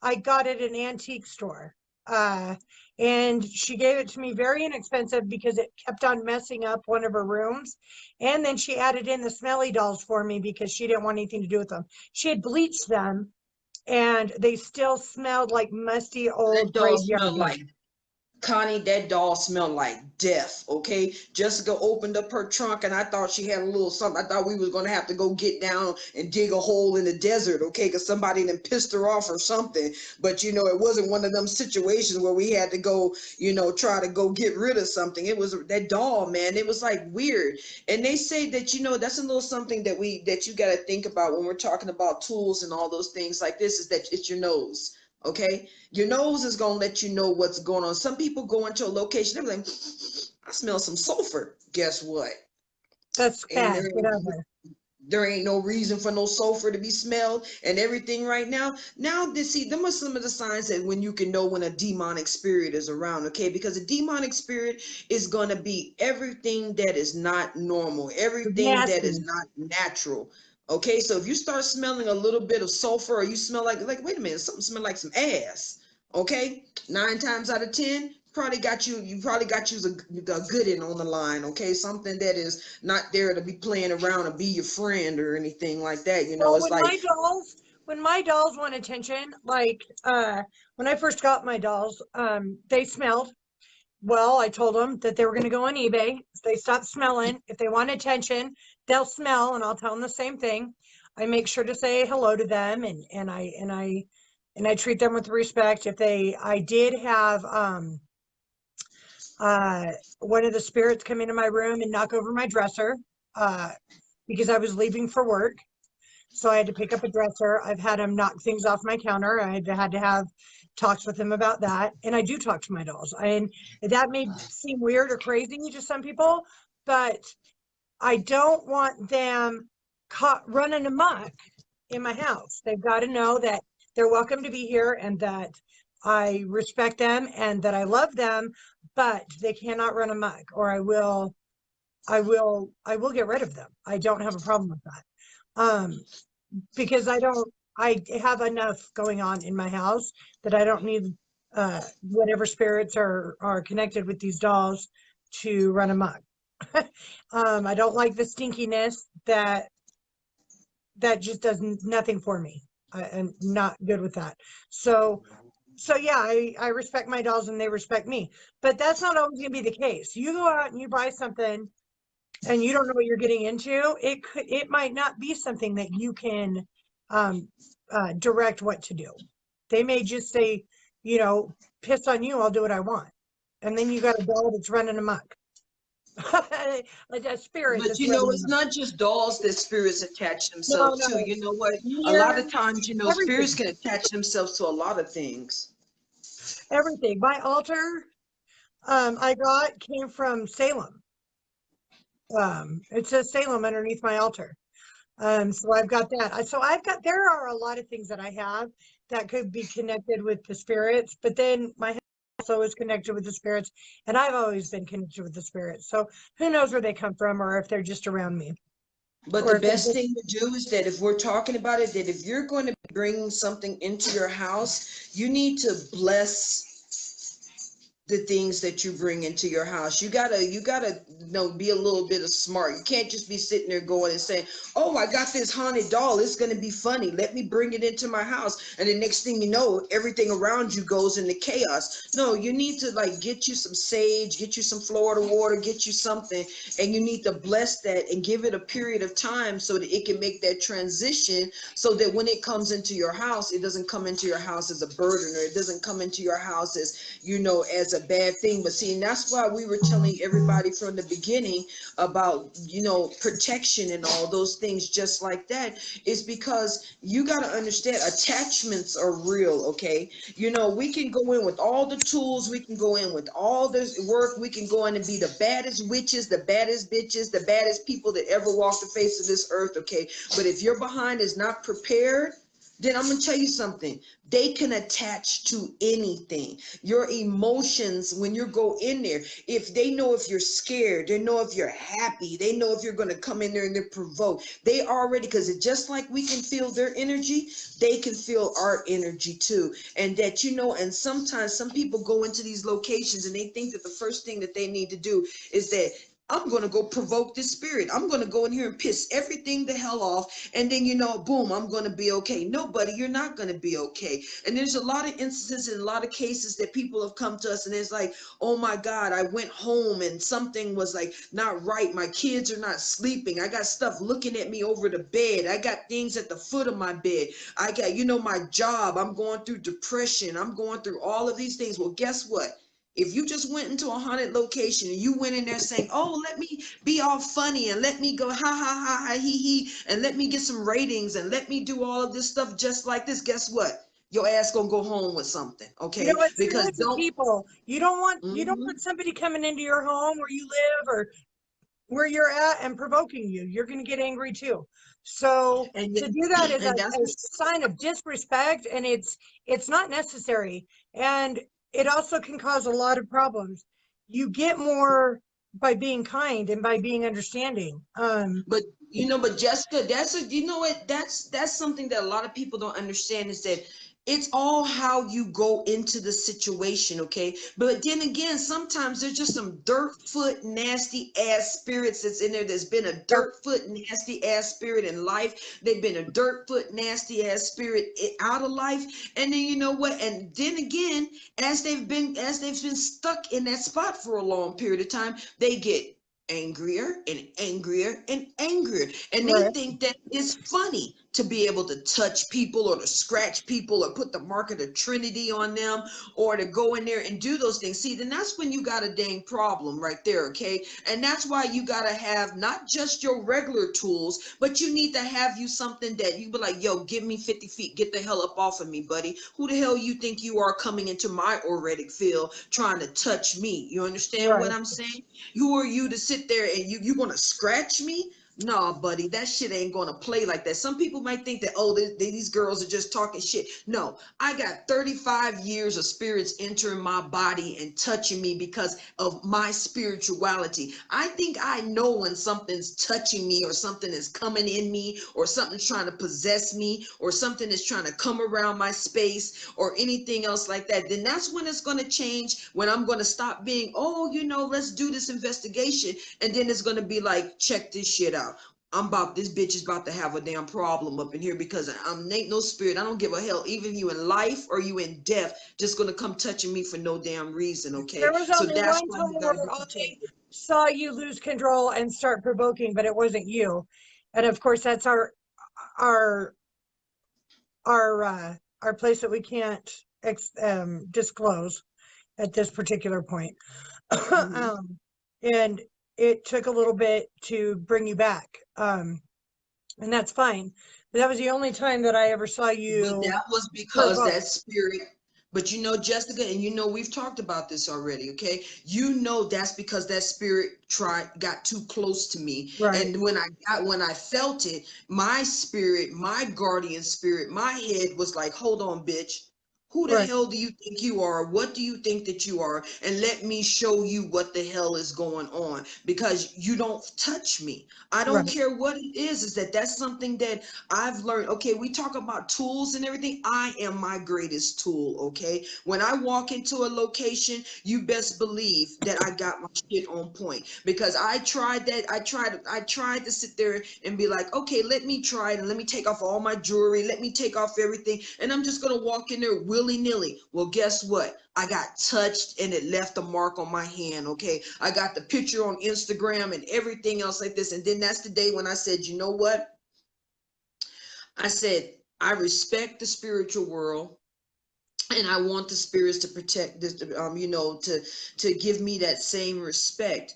I got it at an antique store. Uh, and she gave it to me very inexpensive because it kept on messing up one of her rooms. And then she added in the smelly dolls for me because she didn't want anything to do with them. She had bleached them and they still smelled like musty that old dog graveyard smelled dirt. like Connie, that doll smelled like death, okay? Jessica opened up her trunk and I thought she had a little something. I thought we was gonna have to go get down and dig a hole in the desert, okay? Because somebody done pissed her off or something. But it wasn't one of them situations where we had to go, try to go get rid of something. It was that doll, man. It was like weird. And they say that, that's a little something that you gotta think about when we're talking about tools and all those things like this, is that it's your nose. Okay, your nose is gonna let you know what's going on. Some people go into a location, they're like, I smell some sulfur. Guess what? That's And bad. Get over. there ain't no reason for no sulfur to be smelled and everything right now. Now, them are some of the signs that when you can know when a demonic spirit is around, okay? Because a demonic spirit is gonna be everything that is not normal, everything that is Nasty. not natural. Okay, so if you start smelling a little bit of sulfur, or you smell like wait a minute, something smell like some ass. Okay, 9 times out of 10, you probably got you a good in on the line. Okay, something that is not there to be playing around and be your friend or anything like that. Well, It's like when my dolls want attention, like when I first got my dolls, they smelled. Well, I told them that they were going to go on eBay. If they stop smelling, if they want attention, they'll smell, and I'll tell them the same thing. I make sure to say hello to them, and I treat them with respect. I did have one of the spirits come into my room and knock over my dresser uh, because I was leaving for work. So I had to pick up a dresser. I've had him knock things off my counter. I had to have talks with him about that. And I do talk to my dolls. And that may seem weird or crazy to some people, but I don't want them caught running amok in my house. They've got to know that they're welcome to be here and that I respect them and that I love them, but they cannot run amok or I will get rid of them. I don't have a problem with that. Because I have enough going on in my house that I don't need whatever spirits are connected with these dolls to run amok. I don't like the stinkiness that just does nothing for me. I'm not good with that. So yeah, I respect my dolls and they respect me, but that's not always gonna be the case. You go out and you buy something and you don't know what you're getting into, it might not be something that you can direct what to do. They may just say, piss on you, I'll do what I want. And then you got a doll that's running amok. Like a spirit But that's you know, running. it's not just dolls that spirits attach No, themselves to. no, You know what? A lot of mirrors, times, you know, spirits everything, can attach themselves to a lot of things. everything. My altar, I got came from Salem. It says Salem underneath my altar. So I've got that. So I've got, there are a lot of things that I have that could be connected with the spirits, but then my house also is connected with the spirits, and I've always been connected with the spirits. So who knows where they come from, or if they're just around me, But or the if they're best just, thing to do is that if we're talking about it, that if you're going to be bringing something into your house, you need to bless the things that you bring into your house. You gotta be a little bit of smart. You can't just be sitting there going and saying, oh, I got this haunted doll, it's gonna be funny, let me bring it into my house, and the next thing you know, everything around you goes into chaos. No, you need to like get you some sage, get you some Florida water, get you something, and you need to bless that and give it a period of time so that it can make that transition, so that when it comes into your house, it doesn't come into your house as a burden, or it doesn't come into your house as, as a bad thing. But see, and that's why we were telling everybody from the beginning about, protection and all those things just like that, is because you got to understand attachments are real, okay? We can go in with all the tools, we can go in with all this work, we can go in and be the baddest witches, the baddest bitches, the baddest people that ever walked the face of this earth, okay? But if your behind is not prepared, then I'm going to tell you something. They can attach to anything. Your emotions, when you go in there, if they know if you're scared, they know if you're happy, they know if you're going to come in there and they're provoked. They already, because it's just like we can feel their energy, they can feel our energy too. And that, and sometimes some people go into these locations and they think that the first thing that they need to do is that I'm going to go provoke this spirit. I'm going to go in here and piss everything the hell off. And then, boom, I'm going to be okay. No, buddy, you're not going to be okay. And there's a lot of instances and a lot of cases that people have come to us and it's like, oh my God, I went home and something was like not right. My kids are not sleeping. I got stuff looking at me over the bed. I got things at the foot of my bed. I got, my job. I'm going through depression. I'm going through all of these things. Well, guess what? If you just went into a haunted location and you went in there saying, oh, let me be all funny and let me go ha ha ha ha he and let me get some ratings and let me do all of this stuff just like this, guess what? Your ass gonna go home with something, okay? it's Because spirits and people. You don't want Mhm. somebody coming into your home where you live or where you're at and provoking you. You're going to get angry too. So and to do that is and that's a sign of disrespect, and it's not necessary. And it also can cause a lot of problems. You get more by being kind and by being understanding. But but Jessica, that's a you know what that's something that a lot of people don't understand, is that it's all how you go into the situation, okay? But then again, sometimes there's just some dirt foot nasty ass spirits that's in there, that's been a Yep. dirt foot nasty ass spirit in life. They've been a dirt foot nasty ass spirit out of life. And then you know what? And then again, as they've been stuck in that spot for a long period of time, they get angrier and angrier and angrier. And they Right. think that it's funny to be able to touch people or to scratch people or put the mark of the Trinity on them or to go in there and do those things. See, then that's when you got a dang problem right there, okay? And that's why you got to have not just your regular tools, but you need to have you something that you be like, yo, give me 50 feet, get the hell up off of me, buddy. Who the hell you think you are coming into my auric field trying to touch me? You understand what Right. I'm saying? Who are you to sit there and you want to scratch me? No, buddy, that shit ain't gonna play like that. Some people might think that, oh, these girls are just talking shit. No, I got 35 years of spirits entering my body and touching me because of my spirituality. I think I know when something's touching me or something is coming in me or something's trying to possess me or something is trying to come around my space or anything else like that. Then that's when it's gonna change, when I'm gonna stop being, oh, let's do this investigation. And then it's gonna be like, check this shit out. This bitch is about to have a damn problem up in here because I'm ain't no spirit. I don't give a hell. Even you in life or you in death, just gonna come touching me for no damn reason, There okay? was So only that's one why time you where gotta be I protected. saw you lose control and start provoking, but it wasn't you. And of course, that's our our place that we can't disclose at this particular point. Mhm. um, and it took a little bit to bring you back. And that's fine. But that was the only time that I ever saw But you that was perk because up. that spirit, but you know, Jessica, and you know, we've talked about this already, okay? You know that's because that spirit got too close to me. Right, And when I felt it, my spirit, my guardian spirit, my head was like, hold on, bitch. Who the right, hell do you think you are? What do you think that you are? And let me show you what the hell is going on, because you don't touch me. I don't right. care what it is that's something that I've learned. Okay, we talk about tools and everything. I am my greatest tool. Okay, when I walk into a location, you best believe that I got my shit on point, because I tried that. I tried to sit there and be like, okay, let me try it and let me take off all my jewelry. Let me take off everything. And I'm just going to walk in there willy-nilly. Well, guess what? I got touched and it left a mark on my hand. Okay, I got the picture on Instagram and everything else like this. And then that's the day when I said, you know what? I said, I respect the spiritual world, and I want the spirits to protect this, to give me that same respect.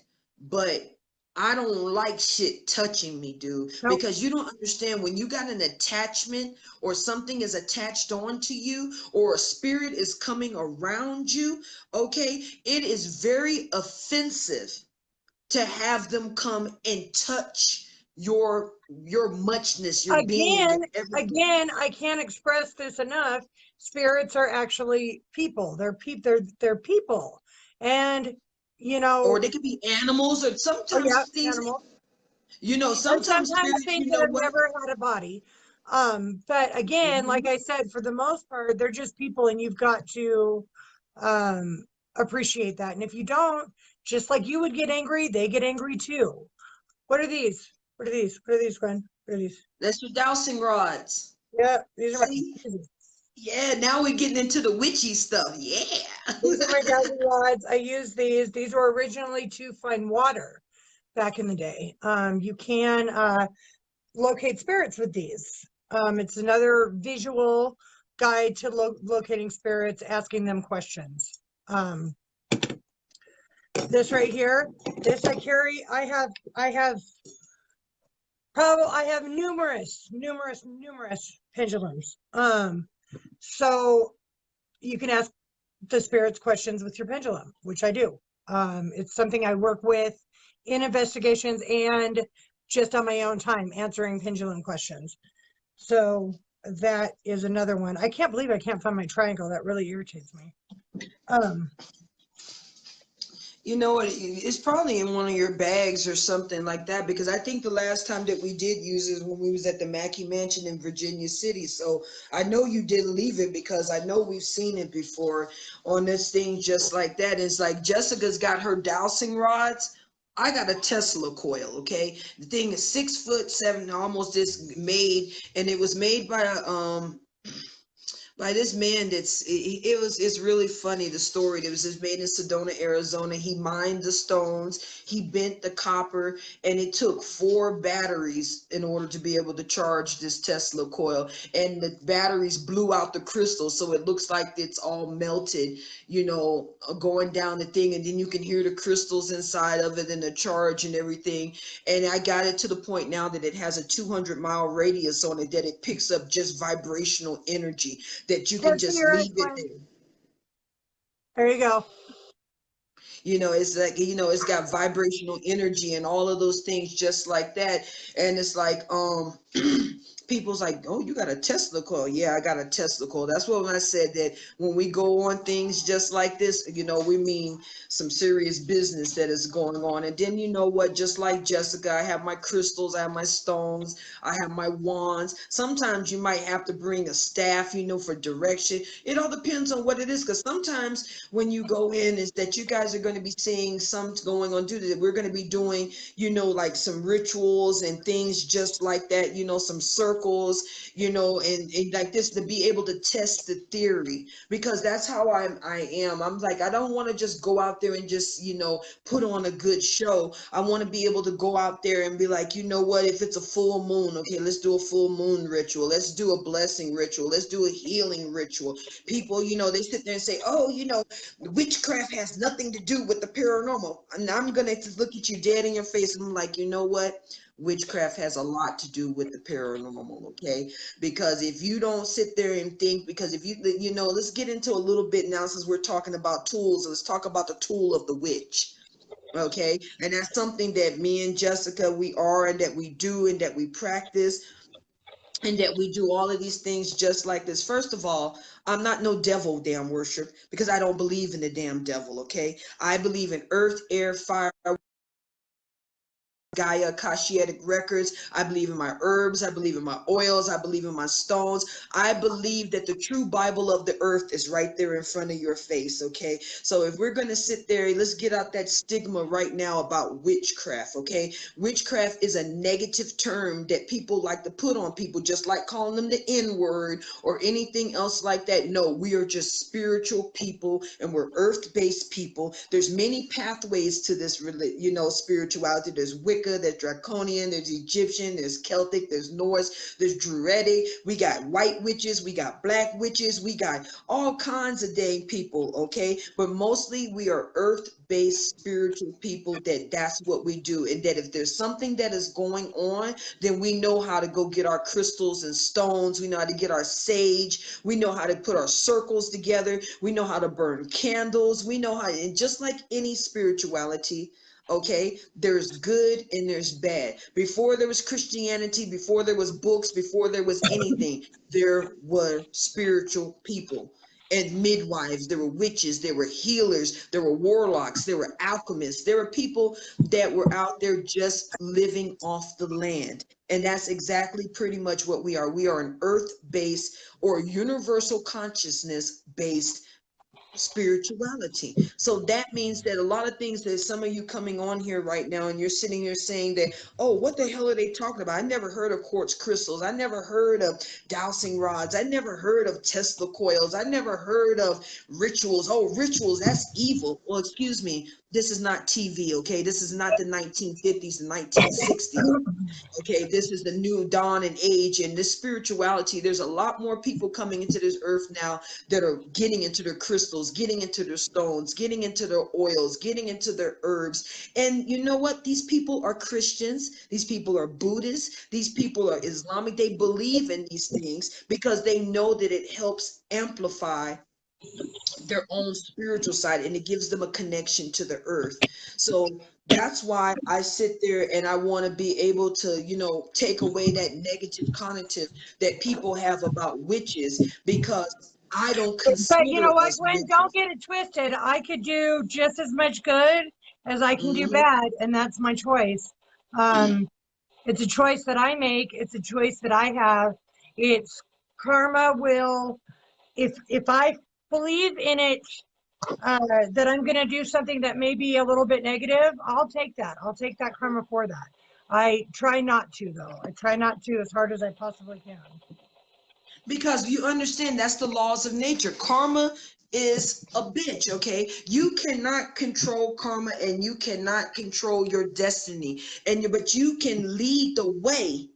But I don't like shit touching me, dude, Nope. because you don't understand when you got an attachment or something is attached onto you or a spirit is coming around you. Okay, it is very offensive to have them come and touch your muchness, your being, Again, your everything. again, I can't express this enough. Spirits are actually people. They're people. And you Or know, they could be animals, or oh yeah, sometimes things, animals. And sometimes sometimes spirits, things you that know have what? never had a body. But again, like Mhm. I said, for the most part, they're just people, and you've got to um appreciate that. And if you don't, just like you would get angry, they get angry too. What are these? What are these? What are these, Gwen? What are these? That's your dowsing rods. Yeah, these are my See? Yeah, now we're getting into the witchy stuff. Yeah. these are my dowsing rods. I use these. These were originally to find water back in the day. You can locate spirits with these. It's another visual guide to locating spirits, asking them questions. This right here, this I carry. I have numerous pendulums. So you can ask the spirits questions with your pendulum, which I do. It's something I work with in investigations and just on my own time answering pendulum questions. So that is another one. I can't believe I can't find my triangle. That really irritates me. Um, You know what? It's probably in one of your bags or something like that, because I think the last time that we did use it when we was at the Mackey Mansion in Virginia City. So I know you did leave it, because I know we've seen it before on this thing just like that. It's like Jessica's got her dowsing rods. I got a Tesla coil, okay? The thing is 6'7", almost this made, and it was made by a by this man it's really funny, the story. It was just made in Sedona, Arizona. He mined the stones, he bent the copper, and it took 4 batteries in order to be able to charge this Tesla coil, and the batteries blew out the crystals, so it looks like it's all melted, going down the thing, and then you can hear the crystals inside of it and the charge and everything. And I got it to the point now that it has a 200-mile radius on it, that it picks up just vibrational energy, that you can Just in just your leave it one. there. There you go. It's like, it's got vibrational energy and all of those things just like that. And it's like, people's like, oh, you got a Tesla coil. Yeah, I got a Tesla coil. That's what when I said that when we go on things just like this, we mean some serious business that is going on. And then, you know what, just like Jessica, I have my crystals, I have my stones, I have my wands. Sometimes you might have to bring a staff, for direction. It all depends on what it is, because sometimes when you go in, is that you guys are going to be seeing some going on, that we're going to be doing, like some rituals and things just like that, some circles circles, you know, and like this, to be able to test the theory, because that's how I am. I'm like, I don't want to just go out there and just, you know, put on a good show. I want to be able to go out there and be like, you know what, if it's a full moon, okay, let's do a full moon ritual. Let's do a blessing ritual. Let's do a healing ritual. People, you know, they sit there and say, oh, you know, witchcraft has nothing to do with the paranormal. And I'm going to look at you dead in your face and I'm like, you know what? Witchcraft has a lot to do with the paranormal, okay? Because if you don't sit there and think, because if you know, let's get into a little bit now, since we're talking about tools. Let's talk about the tool of the witch, okay? And that's something that me and Jessica, we are, and that we do, and that we practice, and that we do all of these things just like this. First of all, I'm not no devil damn worship, because I don't believe in the damn devil, okay? I believe in earth, air, fire, Gaia Akashitic records. I believe in my herbs. I believe in my oils. I believe in my stones. I believe that the true Bible of the earth is right there in front of your face, okay? So if we're going to sit there, let's get out that stigma right now about witchcraft, okay? Witchcraft is a negative term that people like to put on people, just like calling them the N-word or anything else like that. No, we are just spiritual people, and we're earth-based people. There's many pathways to this, you know, spirituality. There's Wicca, there's Draconian, there's Egyptian, there's Celtic, there's Norse, there's Druidic. We got white witches, we got black witches, we got all kinds of dang people, okay? But mostly we are earth-based spiritual people. That's what we do. And that if there's something that is going on, then we know how to go get our crystals and stones. We know how to get our sage. We know how to put our circles together. We know how to burn candles. We know how, and just like any spirituality, okay, there's good and there's bad. Before there was Christianity, before there was books, before there was anything, there were spiritual people and midwives. There were witches, there were healers, there were warlocks, there were alchemists, there were people that were out there just living off the land. And that's exactly pretty much what we are. We are an earth-based or universal consciousness-based spirituality. So that means that a lot of things that some of you coming on here right now, and you're sitting here saying that, oh, what the hell are they talking about? I never heard of quartz crystals. I never heard of dowsing rods. I never heard of Tesla coils. I never heard of rituals. Oh, rituals, that's evil. Well, excuse me, this is not TV, okay? This is not the 1950s and 1960s. Okay, this is the new dawn and age, and this spirituality. There's a lot more people coming into this earth now that are getting into their crystals, getting into their stones, getting into their oils, getting into their herbs. And you know what? These people are Christians. These people are Buddhists. These people are Islamic. They believe in these things because they know that it helps amplify their own spiritual side, and it gives them a connection to the earth. So that's why I sit there and I want to be able to, you know, take away that negative connotation that people have about witches, because I don't But you know consider what, us Gwen, don't witches. get it twisted. I could do just as much good as I can do Mhm. bad, and that's my choice. It's a choice that I make. It's a choice that I have. It's karma will, if I believe in it, that I'm going to do something that may be a little bit negative, I'll take that. I'll take that karma for that. I try not to, though. I try not to as hard as I possibly can. Because you understand that's the laws of nature. Karma is a bitch, okay? You cannot control karma, and you cannot control your destiny. But you can lead the way,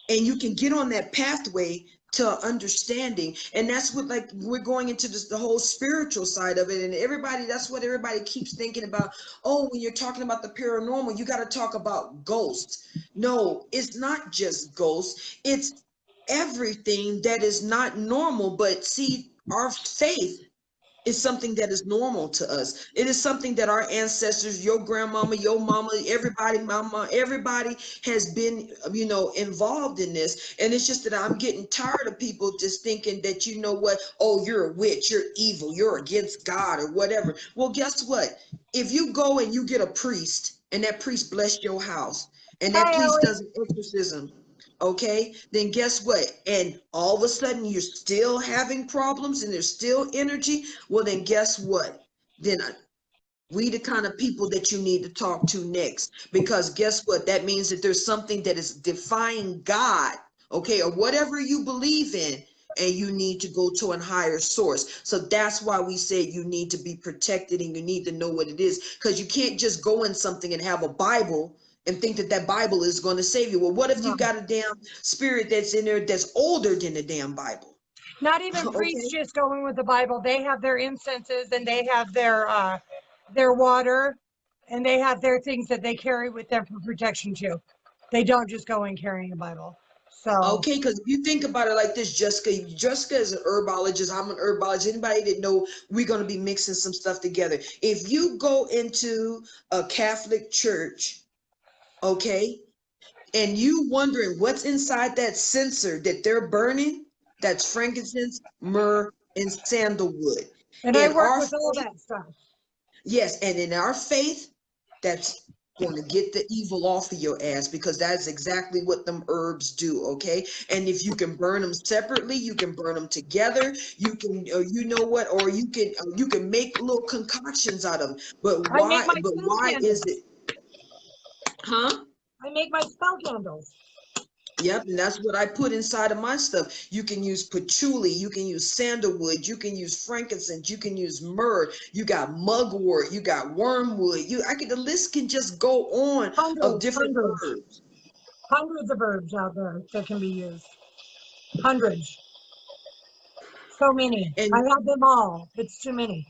and you can get on that pathway to understanding. And that's what, like, we're going into this, the whole spiritual side of it. And everybody, that's what everybody keeps thinking about. Oh, when you're talking about the paranormal, you got to talk about ghosts. No, it's not just ghosts. It's everything that is not normal. But see, our faith is something that is normal to us. It is something that our ancestors, your grandmama, your mama, everybody, mama, everybody has been, you know, involved in this. And it's just that I'm getting tired of people just thinking that, you know what, oh, you're a witch, you're evil, you're against God or whatever. Well, guess what? If you go and you get a priest, and that priest bless your house, and that Hi, priest Ellie. does an exorcism, okay, then guess what? And all of a sudden you're still having problems and there's still energy. Well, then guess what? Then we the kind of people that you need to talk to next, because guess what? That means that there's something that is defying God okay, or whatever you believe in, and you need to go to a higher source. So that's why we say you need to be protected and you need to know what it is, because you can't just go in something and have a Bible and think that that Bible is going to save you. Well, what if you No. got a damn spirit that's in there that's older than the damn Bible? Not even priests Okay. just going with the Bible. They have their incenses and they have their water and they have their things that they carry with them for protection too. They don't just go in carrying a Bible. So Okay, because if you think about it like this, Jessica is an herbologist. I'm an herbologist. Anybody that know we're going to be mixing some stuff together. If you go into a Catholic church, okay, and you wondering what's inside that censer that they're burning, that's frankincense, myrrh, and sandalwood. and I In work our with all faith, that stuff. yes, and in our faith, that's going to get the evil off of your ass, because that's exactly what them herbs do, okay? And if you can burn them separately, you can burn them together. You can, you know what, or you can make little concoctions out of them. But I make why? my But spell why is candles. it? Huh? I make my spell candles. Yep, and that's what I put inside of my stuff. You can use patchouli, you can use sandalwood, you can use frankincense, you can use myrrh, you got mugwort, you got wormwood. The list can just go on of Hundreds, different hundreds, herbs. hundreds of herbs out there that can be used. Hundreds. So many. I And have them all. It's too many.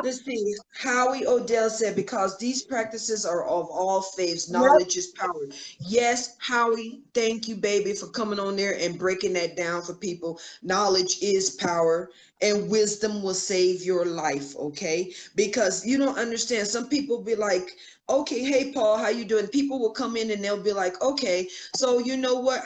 let's see, Howie Odell said, because these practices are of all faiths, Yep. knowledge is power. Yes, Howie, thank you, baby, for coming on there and breaking that down for people. Knowledge is power, and wisdom will save your life, okay? Because you don't understand. Some people be like, okay, hey, Paul, how you doing? People will come in and they'll be like, okay, so you know what?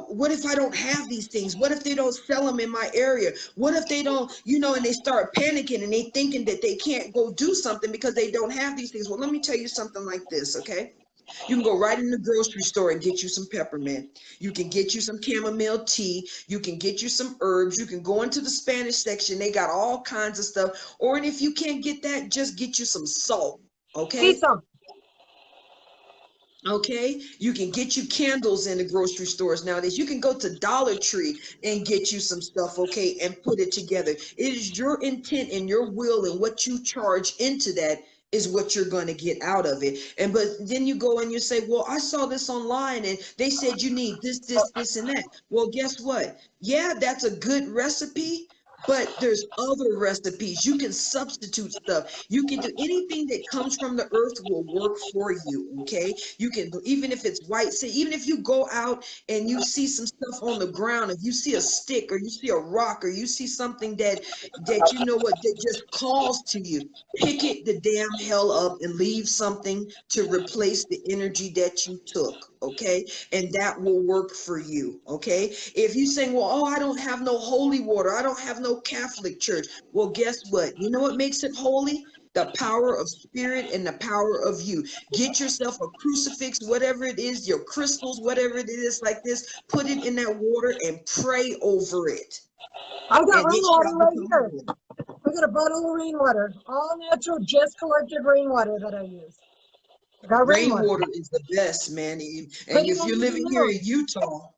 What if I don't have these things? What if they don't sell them in my area? What if they don't, and they start panicking and they thinking that they can't go do something because they don't have these things. Well, let me tell you something like this, okay? You can go right in the grocery store and get you some peppermint. You can get you some chamomile tea. You can get you some herbs. You can go into the Spanish section. They got all kinds of stuff. Or and if you can't get that, just get you some salt, Sea okay? salt. Okay, you can get you candles in the grocery stores nowadays. You can go to Dollar Tree and get you some stuff, okay, and put it together. It is your intent and your will, and what you charge into that is what you're going to get out of it. And but then you go and you say, well, I saw this online and they said you need this, and that. Well, guess what? Yeah, that's a good recipe. But there's other recipes. You can substitute stuff. You can do anything that comes from the earth will work for you. Okay. You can, even if it's white, say, even if you go out and you see some stuff on the ground, if you see a stick or you see a rock or you see something that you know what, that just calls to you, pick it the damn hell up and leave something to replace the energy that you took. Okay. And that will work for you. Okay. If you saying, well, oh, I don't have no holy water, I don't have no Catholic church. Well, guess what? You know what makes it holy? The power of spirit and the power of you. Get yourself a crucifix, whatever it is, your crystals, whatever it is, like this, put it in that water and pray over it. I got And it rainwater shall right become here. holy. I got a bottle of rainwater. All natural, just collected rainwater that I use. I got rainwater. Rainwater is the best, man. Put And it if you're under the living here nose. in Utah,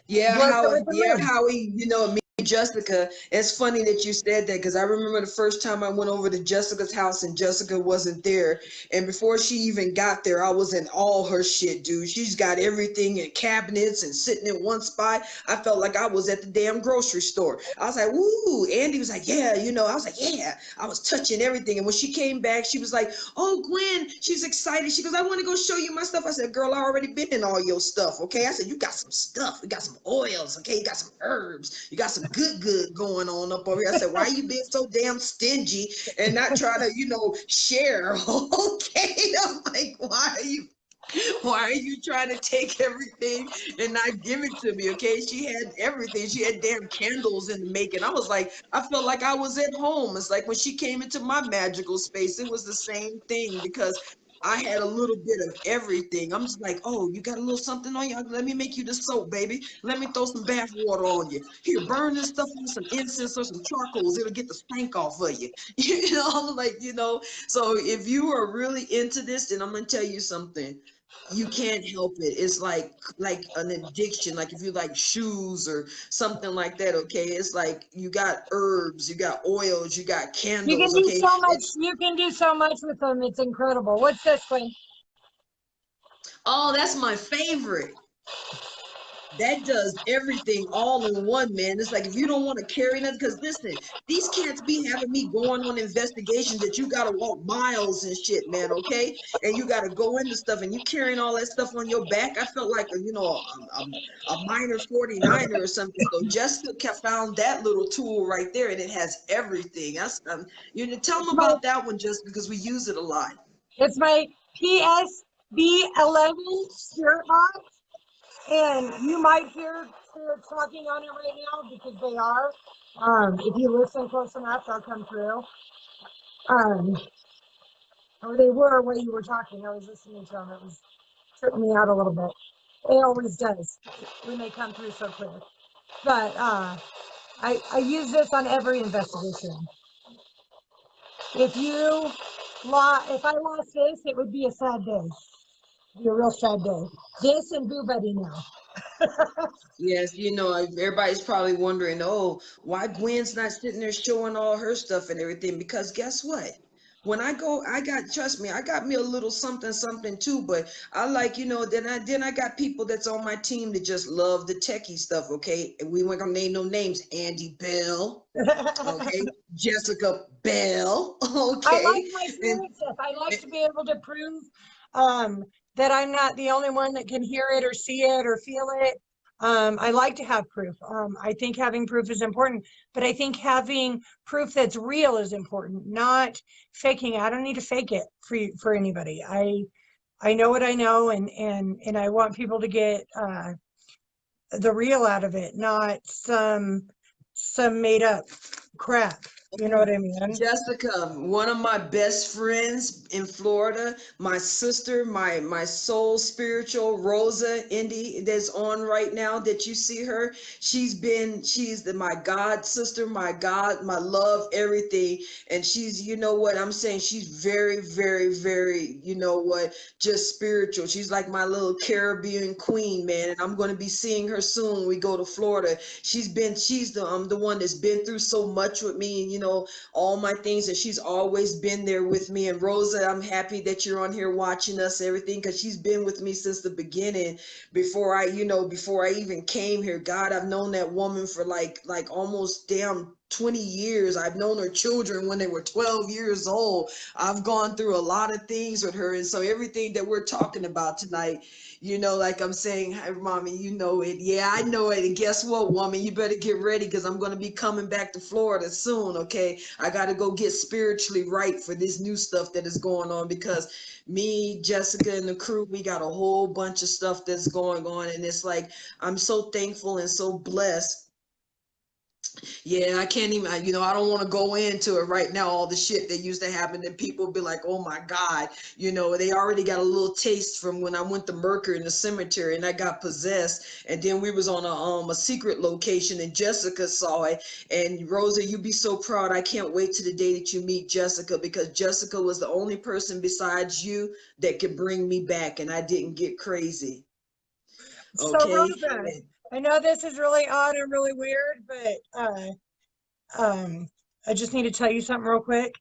yeah, Flush it Howie. with the Yeah, rinse. Howie. Me, and Jessica. It's funny that you said that, because I remember the first time I went over to Jessica's house and Jessica wasn't there. And before she even got there, I was in all her shit, dude. She's got everything in cabinets and sitting in one spot. I felt like I was at the damn grocery store. I was like, "Woo!" Andy was like, "Yeah," I was like, "Yeah." I was touching everything. And when she came back, she was like, "Oh, Gwen," she's excited. She goes, "I want to go show you my stuff." I said, "Girl, I already been in all your stuff, okay?" I said, "You got some stuff. You got some oils, okay? You got some herbs. You got some good going on up over here." I said, "Why you being so damn stingy and not trying to, share?" Okay. I'm like, why are you trying to take everything and not give it to me? Okay. She had everything. She had damn candles in the making. I was like, I felt like I was at home. It's like when she came into my magical space, it was the same thing, because I had a little bit of everything. I'm just like, oh, you got a little something on you? Let me make you the soap, baby. Let me throw some bath water on you. Here, burn this stuff with some incense or some charcoals. It'll get the stank off of you. I'm like, so if you are really into this, then I'm going to tell you something. you can't help it. It's like an addiction. Like if you like shoes or something like that, okay? It's like you got herbs, you got oils, you got You can candles, do okay? so much. It's You can do so much with them. It's incredible. What's this one? oh, that's my favorite. That does everything all in one, man. It's like if you don't want to carry nothing, because listen, these cats be having me going on investigations that you gotta walk miles and shit, man. Okay, and you gotta go into stuff, and you carrying all that stuff on your back. I felt like a minor 49er or something. So Jessica found that little tool right there, and it has everything. You know, tell It's them my about that one, just because we use it a lot. it's my PSB11 spirit box, and you might hear spirits talking on it right now because they are. If you listen close enough, they'll come through. Um, or they were when you were talking. I was listening to them. It was tripping me out a little bit. It always does when they come through so clear. But I use this on every investigation. If you if I lost this, it would be a sad day. It'd be a real sad day. This and Boo Buddy now. Yes, you know, everybody's probably wondering, oh, why Gwen's not sitting there showing all her stuff and everything? Because guess what? When I go, trust me, I got me a little something, something too. But I like, you know, then I got people that's on my team that just love the techie stuff. Okay, and we weren't gonna name no names. Andy Bell, okay, Jessica Bell, I like okay, my and spirit stuff. I like to be able to prove that I'm not the only one that can hear it or see it or feel it. I like to have proof. I think having proof is important, but I think having proof that's real is important, not faking. I don't need to fake it for anybody. I know what I know, and I want people to get the real out of it, not some made up crap. You know what I mean? Jessica, one of my best friends in Florida, my sister, my soul spiritual Rosa Indy that's on right now that you see her. My God sister, my God, my love, everything. And she's, you know what I'm saying? She's very, very, very, you know what, just spiritual. She's like my little Caribbean queen, man. And I'm gonna be seeing her soon when we go to Florida. She's the one that's been through so much with me, and you know all my things, and she's always been there with me. And Rosa, I'm happy that you're on here watching us, everything, because she's been with me since the beginning, before I even came here. God, I've known that woman for like almost damn 20 years. I've known her children when they were 12 years old. I've gone through a lot of things with her, and so everything that we're talking about tonight, you know, like I'm saying, hi, mommy, you know it. Yeah, I know it. And guess what, woman? You better get ready because I'm going to be coming back to Florida soon, okay? I got to go get spiritually right for this new stuff that is going on, because me, Jessica, and the crew, we got a whole bunch of stuff that's going on. And it's like, I'm so thankful and so blessed. Yeah, I can't even, I don't want to go into it right now, all the shit that used to happen, and people be like, oh my God, they already got a little taste from when I went to Mercury in the cemetery and I got possessed. And then we was on a secret location and Jessica saw it. And Rosa, you be so proud. I can't wait to the day that you meet Jessica, because Jessica was the only person besides you that could bring me back, and I didn't get crazy. So Okay. Rosa, I know this is really odd and really weird, but I just need to tell you something real quick.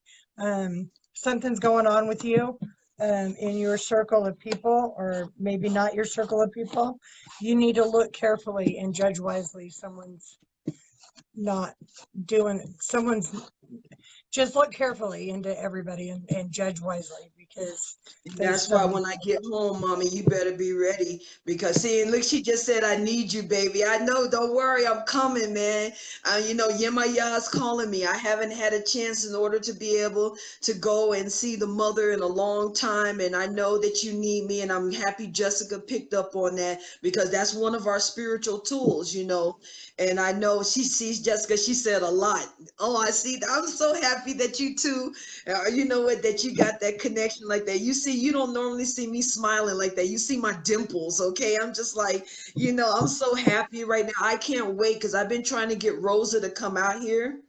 Something's going on with you in your circle of people, or maybe not your circle of people. You need to look carefully and judge wisely. Not someone's just look carefully into everybody and judge wisely, because there's That's why some when I get home, mommy, you better be ready. Because see, and look, she just said, I need you, baby. I know, don't worry, I'm coming, man. Yemaya's calling me. I haven't had a chance in order to be able to go and see the mother in a long time. And I know that you need me. And I'm happy Jessica picked up on that, because that's one of our spiritual tools. And I know she sees Jessica, she said a lot. Oh, I see. I'm so happy that you two, you know what, that you got that connection like that. You don't normally see me smiling like that. You see my dimples, okay? I'm just like, I'm so happy right now. I can't wait, because I've been trying to get Rosa to come out here.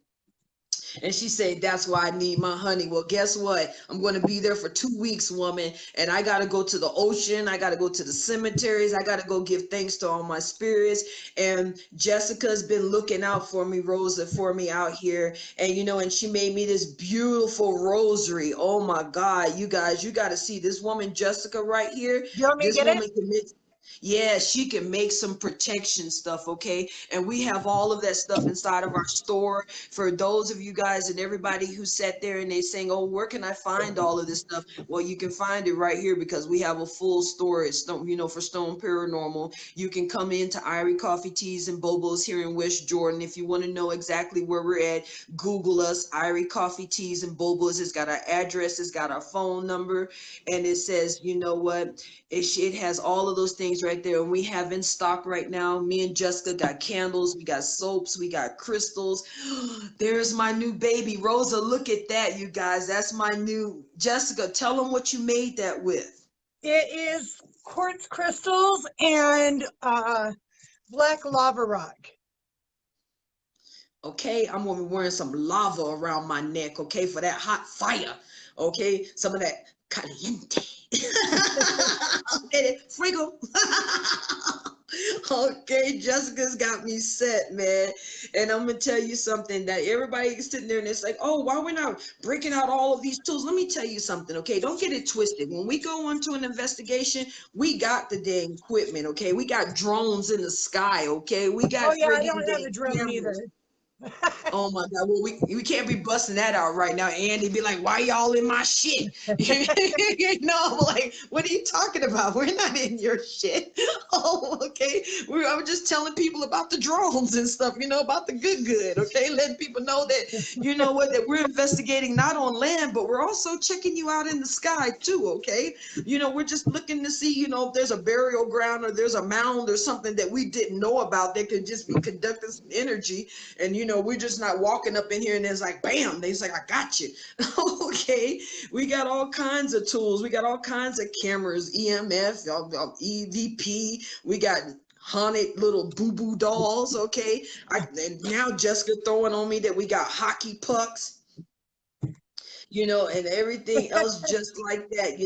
And she said, that's why I need my honey. Well, guess what? I'm going to be there for 2 weeks, woman. And I got to go to the ocean. I got to go to the cemeteries. I got to go give thanks to all my spirits. And Jessica's been looking out for me, Rosa, for me out here. And, and she made me this beautiful rosary. Oh my God, you guys, you got to see this woman, Jessica, right here. You want me to This get it? woman commits. Yeah, she can make some protection stuff, okay? And we have all of that stuff inside of our store. For those of you guys and everybody who sat there and they saying, oh, where can I find all of this stuff? Well, you can find it right here because we have a full store at Stone, for Stone Paranormal. You can come into Irie Coffee Teas and Bobos here in West Jordan. If you want to know exactly where we're at, Google us, Irie Coffee Teas and Bobos. It's got our address, it's got our phone number, and it says, you know what? It has all of those things right there. And we have in stock right now. Me and Jessica got candles, we got soaps, we got crystals. There's my new baby, Rosa. Look at that, you guys. That's my new Jessica. Tell them what you made that with. It is quartz crystals and black lava rock. Okay, I'm gonna be wearing some lava around my neck, okay, for that hot fire. Okay, some of that caliente. Okay, frigo. Okay, Jessica's got me set, man. And I'm gonna tell you something that everybody is sitting there and it's like, oh, why we're not breaking out all of these tools? Let me tell you something, okay? Don't get it twisted. When we go into an investigation, we got the dang equipment, okay? We got drones in the sky, okay? We got Oh yeah, I friggin' don't have a dang drone cameras. either. Oh my God. Well, we can't be busting that out right now. Andy be like, why y'all in my shit? Like, what are you talking about? We're not in your shit. Oh, okay. I'm just telling people about the drones and stuff, about the good, okay? Letting people know that, that we're investigating not on land, but we're also checking you out in the sky too, okay? We're just looking to see, if there's a burial ground or there's a mound or something that we didn't know about that could just be conducting some energy. And, we're just not walking up in here and it's like, bam, they's like, I got you. Okay. We got all kinds of tools. We got all kinds of cameras, EMF, EVP. We got haunted little boo-boo dolls. Okay. And now Jessica throwing on me that we got hockey pucks. And everything else just like that.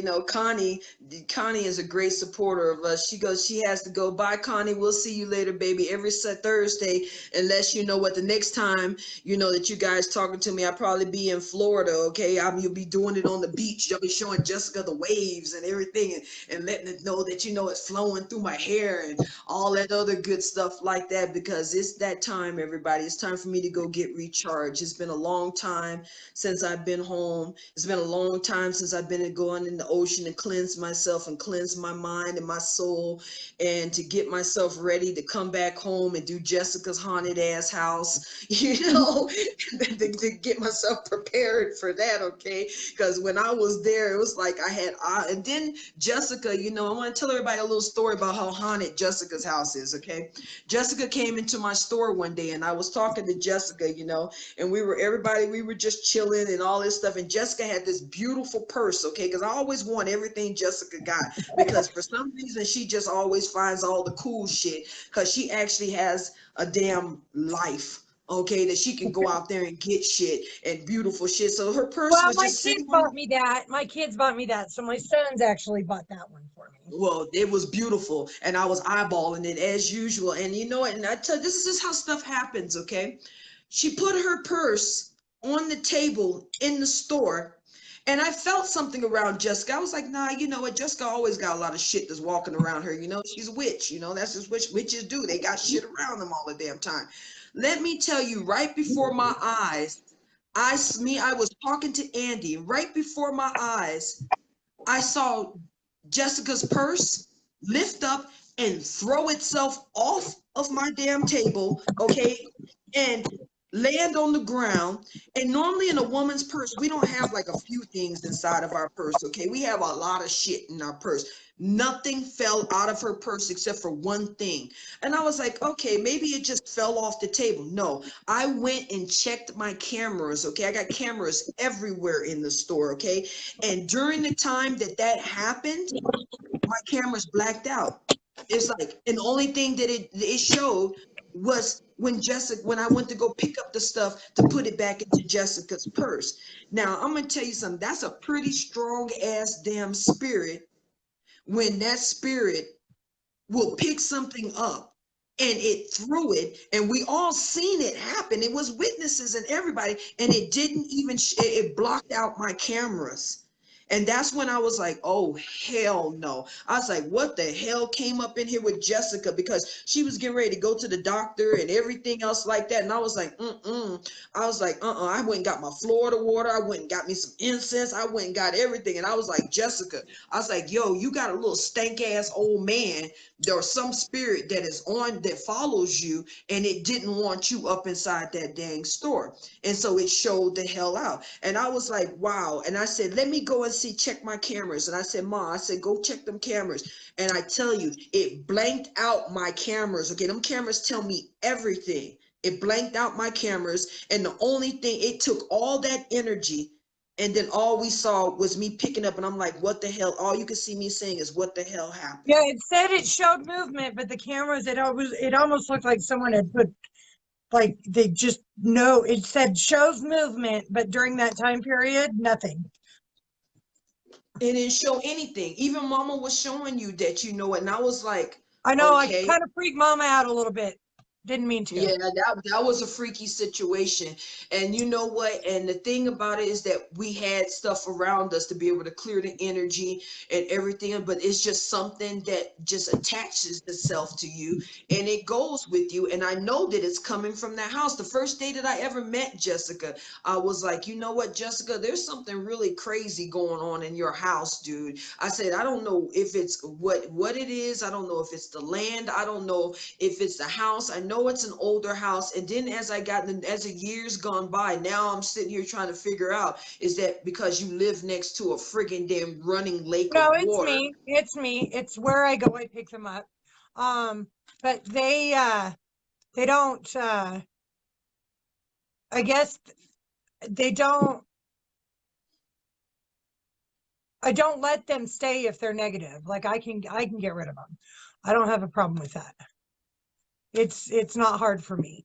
Connie is a great supporter of us. She has to go. Bye, Connie. We'll see you later, baby. Every Thursday, unless the next time, that you guys talking to me, I'll probably be in Florida, okay? You'll be doing it on the beach. You'll be showing Jessica the waves and everything and letting it know that, it's flowing through my hair and all that other good stuff like that, because it's that time, everybody. It's time for me to go get recharged. It's been a long time since I've been home. It's been a long time since I've been going in the ocean and cleanse myself and cleanse my mind and my soul, and to get myself ready to come back home and do Jessica's haunted ass house, to get myself prepared for that, okay? Because when I was there, it was like and then Jessica, I want to tell everybody a little story about how haunted Jessica's house is, okay? Jessica came into my store one day and I was talking to Jessica, and we were just chilling and all this stuff. And Jessica had this beautiful purse, okay? Because I always want everything Jessica got, because for some reason she just always finds all the cool shit, because she actually has a damn life, okay, that she can go out there and get shit and beautiful shit. So her purse Well, was my just kids sitting bought me that. My kids bought me that. So my sons actually bought that one for me. Well, it was beautiful, and I was eyeballing it as usual. And and I tell you, this is just how stuff happens, okay? She put her purse on the table in the store, and I felt something around Jessica. I was like, nah, you know what? Jessica always got a lot of shit that's walking around her. She's a witch. That's just what witches do. They got shit around them all the damn time. Let me tell you, right before my eyes, I was talking to Andy. Right before my eyes, I saw Jessica's purse lift up and throw itself off of my damn table, okay, and land on the ground. And normally in a woman's purse, we don't have like a few things inside of our purse, okay? We have a lot of shit in our purse. Nothing fell out of her purse except for one thing. And I was like, okay, maybe it just fell off the table. No, I went and checked my cameras, okay? I got cameras everywhere in the store, okay? And during the time that happened, my cameras blacked out. It's like, and the only thing that it showed was when I went to go pick up the stuff to put it back into Jessica's purse. Now I'm gonna tell you something. That's a pretty strong ass damn spirit when that spirit will pick something up and it threw it, and we all seen it happen. It was witnesses and everybody, and it didn't even it blocked out my cameras. And that's when I was like, oh hell no. I was like, what the hell came up in here with Jessica? Because she was getting ready to go to the doctor and everything else like that. And I was like, I was like, I went and got my Florida water. I went and got me some incense. I went and got everything. And I was like, Jessica, I was like, yo, you got a little stank ass old man. There's some spirit that is on that follows you, and it didn't want you up inside that dang store. And so it showed the hell out. And I was like, wow. And I said, let me go and see, check my cameras. And I said, Ma, I said, go check them cameras. And I tell you, it blanked out my cameras. Okay, them cameras tell me everything. It blanked out my cameras. And the only thing, it took all that energy. And then all we saw was me picking up, and I'm like, what the hell? All you could see me saying is, what the hell happened? Yeah, it said it showed movement, but the cameras, it almost looked like someone had put, like, they just know, it said shows movement, but during that time period, nothing. It didn't show anything. Even Mama was showing you that you know it. And I was like, I know, okay. I kind of freaked Mama out a little bit. Didn't mean to. Yeah, that was a freaky situation. And you know what? And the thing about it is that we had stuff around us to be able to clear the energy and everything, but it's just something that just attaches itself to you and it goes with you. And I know that it's coming from that house. The first day that I ever met Jessica, I was like, you know what, Jessica, there's something really crazy going on in your house, dude. I said, I don't know if it's what it is. I don't know if it's the land. I don't know if it's the house. I know it's an older house. And then as the years gone by, now I'm sitting here trying to figure out, is that because you live next to a friggin' damn running lake No, of it's water? me. It's me. It's where I go. I pick them up. But they don't, I guess they don't, I don't let them stay if they're negative. Like I can get rid of them. I don't have a problem with that. It's not hard for me.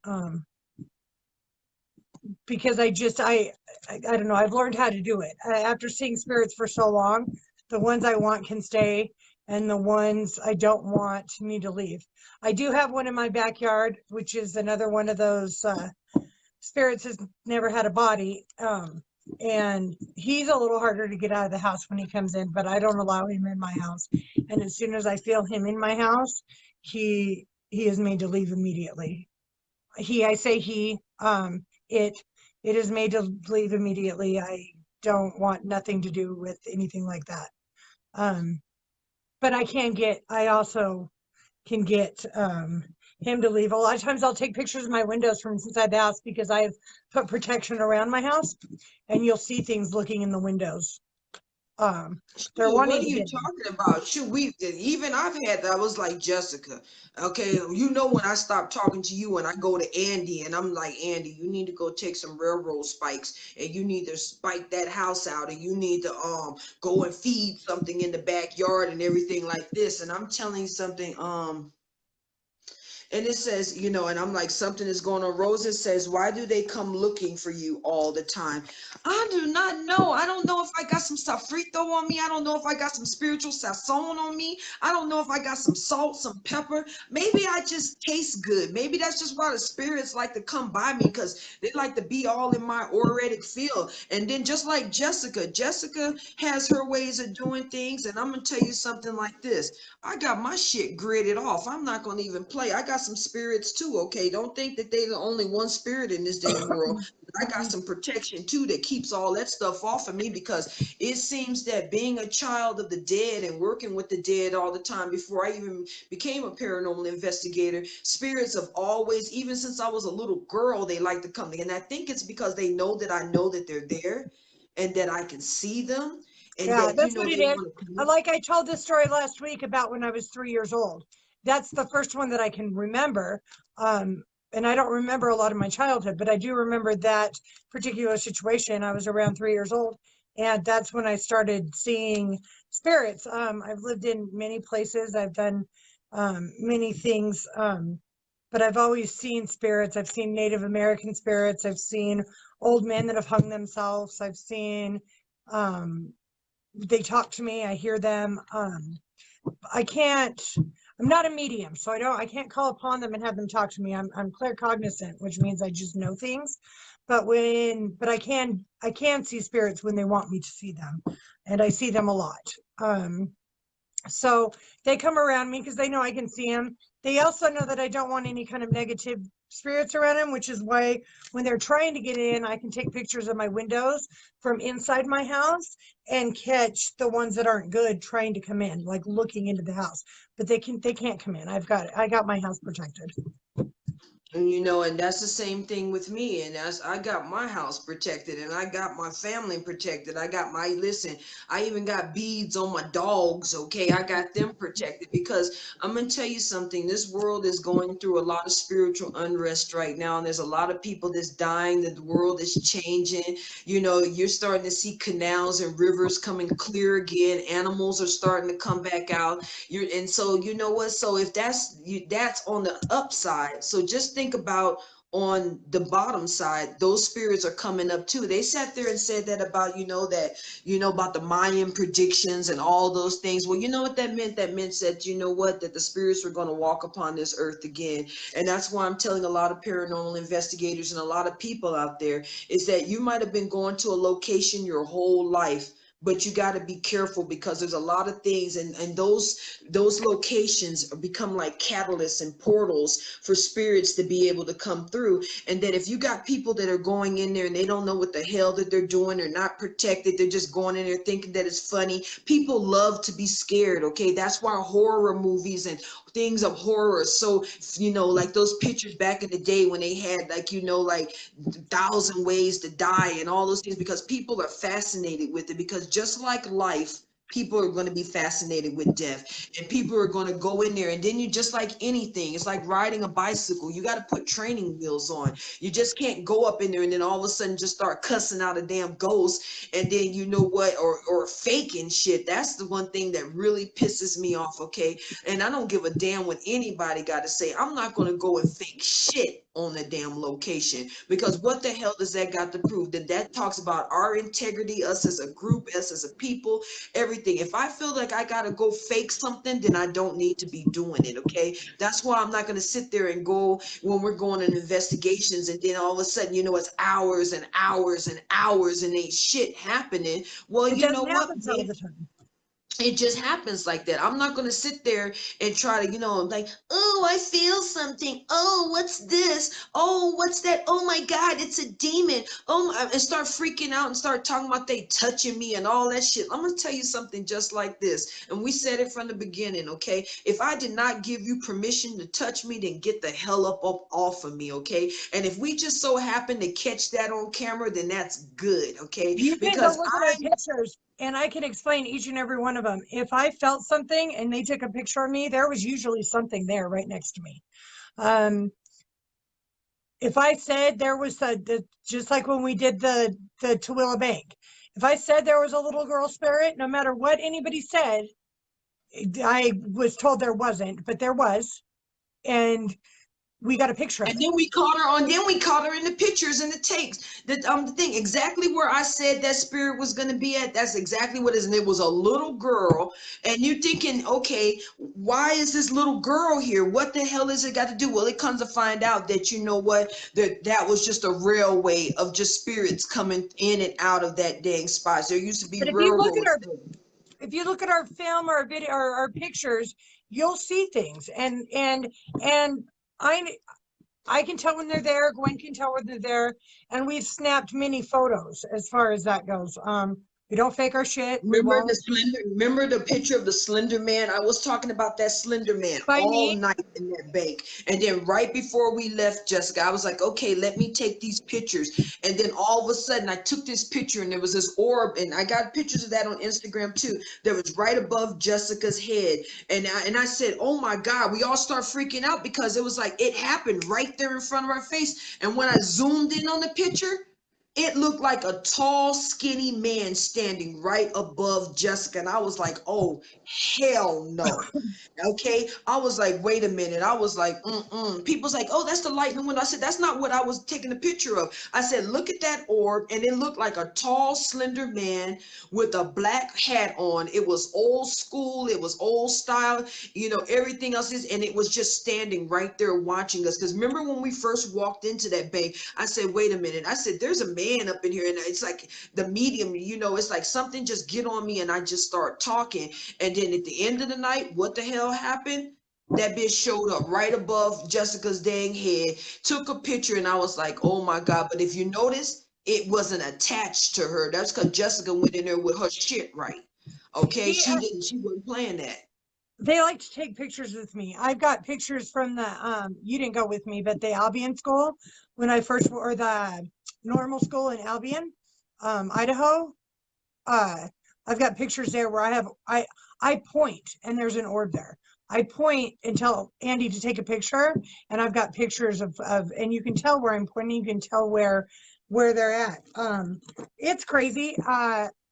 Because I don't know, I've learned how to do it. After seeing spirits for so long, the ones I want can stay and the ones I don't want need to leave. I do have one in my backyard, which is another one of those spirits has never had a body. And he's a little harder to get out of the house when he comes in, but I don't allow him in my house. And as soon as I feel him in my house, he is made to leave immediately. I say he, it is made to leave immediately. I don't want nothing to do with anything like that. But I also can get him to leave. A lot of times I'll take pictures of my windows from inside the house because I've put protection around my house, and you'll see things looking in the windows. They're What wanting are to you get in. talking about? Shoot, even I've had that. I was like, Jessica, okay, you know when I stop talking to you and I go to Andy and I'm like, Andy, you need to go take some railroad spikes and you need to spike that house out and you need to go and feed something in the backyard and everything like this. And I'm telling you something, and it says, you know, and I'm like, something is going on. Rosa says, why do they come looking for you all the time? I do not know. I don't know if I got some sofrito on me. I don't know if I got some spiritual sazon on me. I don't know if I got some salt, some pepper. Maybe I just taste good. Maybe that's just why the spirits like to come by me, because they like to be all in my auric field. And then just like Jessica has her ways of doing things. And I'm going to tell you something like this. I got my shit gridded off. I'm not going to even play. I got some spirits too, okay? Don't think that they're the only one spirit in this damn world. I got some protection too that keeps all that stuff off of me, because it seems that being a child of the dead and working with the dead all the time before I even became a paranormal investigator, spirits have always, even since I was a little girl, they like to come. And I think it's because they know that they're there and that I can see them. And Yeah, that, that's what they it is. want to Like I told this story last week about when I was 3 years old. That's the first one that I can remember. And I don't remember a lot of my childhood, but I do remember that particular situation. I was around 3 years old, and that's when I started seeing spirits. I've lived in many places. I've done many things. but I've always seen spirits. I've seen Native American spirits. I've seen old men that have hung themselves. I've seen, they talk to me. I hear them. I can't, I'm not a medium, so I can't call upon them and have them talk to me. I'm claircognizant, which means I just know things. But I can see spirits when they want me to see them, and I see them a lot. So they come around me because they know I can see them. They also know that I don't want any kind of negative spirits around them, which is why when they're trying to get in, I can take pictures of my windows from inside my house and catch the ones that aren't good trying to come in, like looking into the house. But they can't come in. I got my house protected. And and that's the same thing with me. And I got my house protected and I got my family protected. Listen, I even got beads on my dogs. Okay. I got them protected because I'm going to tell you something. This world is going through a lot of spiritual unrest right now. And there's a lot of people that's dying. That the world is changing. You're starting to see canals and rivers coming clear again. Animals are starting to come back out. And so, you know what? So if that's on the upside. So just think about on the bottom side, those spirits are coming up too. They sat there and said that about, about the Mayan predictions and all those things. Well, you know what that meant? That meant that, that the spirits were going to walk upon this earth again. And that's why I'm telling a lot of paranormal investigators and a lot of people out there is that you might have been going to a location your whole life, but you got to be careful because there's a lot of things, and those locations become like catalysts and portals for spirits to be able to come through. And that if you got people that are going in there and they don't know what the hell that they're doing, they're not protected, they're just going in there thinking that it's funny. People love to be scared. Okay, that's why horror movies and things of horror. So like those pictures back in the day when they had like 1,000 ways to die and all those things, because people are fascinated with it. Because just like life, people are going to be fascinated with death, and people are going to go in there. And then you, just like anything, it's like riding a bicycle. You got to put training wheels on. You just can't go up in there and then all of a sudden just start cussing out a damn ghost, and then or faking shit. That's the one thing that really pisses me off. Okay, and I don't give a damn what anybody got to say. I'm not going to go and fake shit on the damn location, because what the hell does that got to prove? That talks about our integrity, us as a group, us as a people, everything. If I feel like I gotta go fake something, then I don't need to be doing it. Okay, that's why I'm not gonna sit there and go when we're going on investigations and then all of a sudden it's hours and hours and hours and ain't shit happening. Well, It you know doesn't what, happen all the time. it just happens like that. I'm not going to sit there and try to, like, oh, I feel something. Oh, what's this? Oh, what's that? Oh my God, it's a demon. And start freaking out and start talking about they touching me and all that shit. I'm going to tell you something just like this. And we said it from the beginning, okay? If I did not give you permission to touch me, then get the hell up off of me, okay? And if we just so happen to catch that on camera, then that's good, okay? You can go Because look at our pictures and I can explain each and every one of them. If I felt something and they took a picture of me, there was usually something there right next to me. If I said there was just like when we did the Tooele Bank, if I said there was a little girl spirit, no matter what anybody said, I was told there wasn't, but there was. And we got a picture of and it. then we caught her on. Then we caught her in the pictures and the tapes. The thing exactly where I said that spirit was going to be at. That's exactly what it is. And it was a little girl. And you thinking, okay, why is this little girl here? What the hell is it got to do? Well, it comes to find out that that was just a railway of just spirits coming in and out of that dang spot. There used to be But railroads. if you look at our film or our video or our pictures, you'll see things. And I can tell when they're there. Gwen can tell when they're there, and we've snapped many photos as far as that goes. We don't fake our shit. Remember the picture of the Slender Man? I was talking about that Slender Man all night in that bank. And then right before we left, Jessica, I was like, okay, let me take these pictures. And then all of a sudden I took this picture and there was this orb, and I got pictures of that on Instagram too. That was right above Jessica's head. And I said, oh my God, we all start freaking out because it was like it happened right there in front of our face. And when I zoomed in on the picture, It looked like a tall, skinny man standing right above Jessica. And I was like, oh, hell no. Okay. I was like, wait a minute. I was like, mm-mm. People's like, oh, that's the light in the window. I said, that's not what I was taking a picture of. I said, look at that orb. And it looked like a tall, slender man with a black hat on. It was old school. It was old style. You know, everything else is. And it was just standing right there watching us. Because remember when we first walked into that bank, I said, wait a minute. I said, there's a man up in here. And it's like the medium, you know, it's like something just get on me and I just start talking. And then at the end of the night, what the hell happened? That bitch showed up right above Jessica's dang head, took a picture, and I was like, oh my God. But if you notice, it wasn't attached to her. That's because Jessica went in there with her shit right. Okay, See, she wasn't playing that. they like to take pictures with me. I've got pictures from the you didn't go with me, but the Albion school when I first or the normal school in Albion, Idaho. Uh I've got pictures there where I point and there's an orb there. I point and tell Andy to take a picture, and I've got pictures of and you can tell where I'm pointing, you can tell where they're at. It's crazy.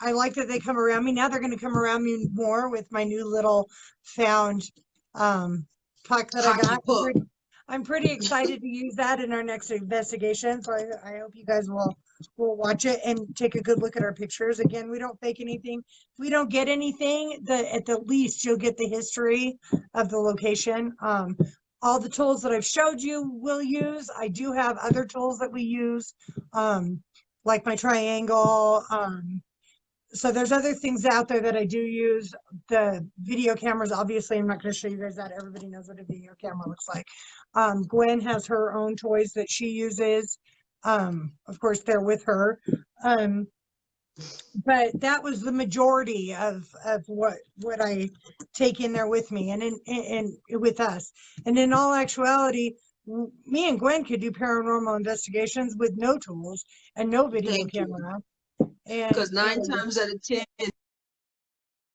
I like that they come around me. Now they're going to come around me more with my new little found puck that I Hockey got. puck. I'm pretty excited to use that in our next investigation. So I hope you guys will watch it and take a good look at our pictures. Again, we don't fake anything. If we don't get anything, at the least you'll get the history of the location. All the tools that I've showed you will use. I do have other tools that we use, like my triangle. So there's other things out there that I do use. The video cameras, obviously, I'm not going to show you guys that. Everybody knows what a video camera looks like. Gwen has her own toys that she uses. Of course, they're with her. But that was the majority of what I take in there with me and with us. And in all actuality, me and Gwen could do paranormal investigations with no tools and no video Thank you. camera. Because 9 times out of 10,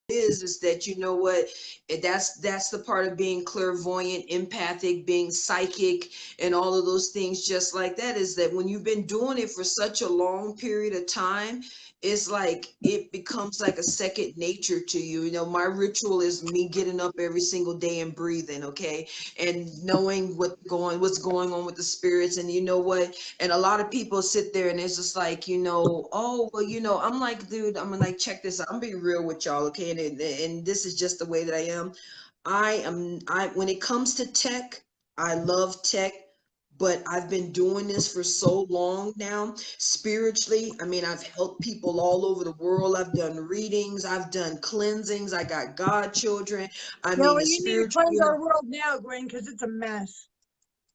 is that, you know what, that's the part of being clairvoyant, empathic, being psychic, and all of those things just like that, is that when you've been doing it for such a long period of time, it's like it becomes like a second nature to you. You know, my ritual is me getting up every single day and breathing, okay, and knowing what's going on with the spirits. And you know what, and a lot of people sit there and it's just like, you know, oh well, you know, I'm like, dude, I'm like, check this out, I'm being real with y'all, okay, and this is just the way that I am. I when it comes to tech, I love tech, but I've been doing this for so long now. Spiritually, I mean, I've helped people all over the world. I've done readings, I've done cleansings, I got godchildren. I Yeah, mean, well, the you need to spiritual, cleanse our world now, Gwen, because it's a mess.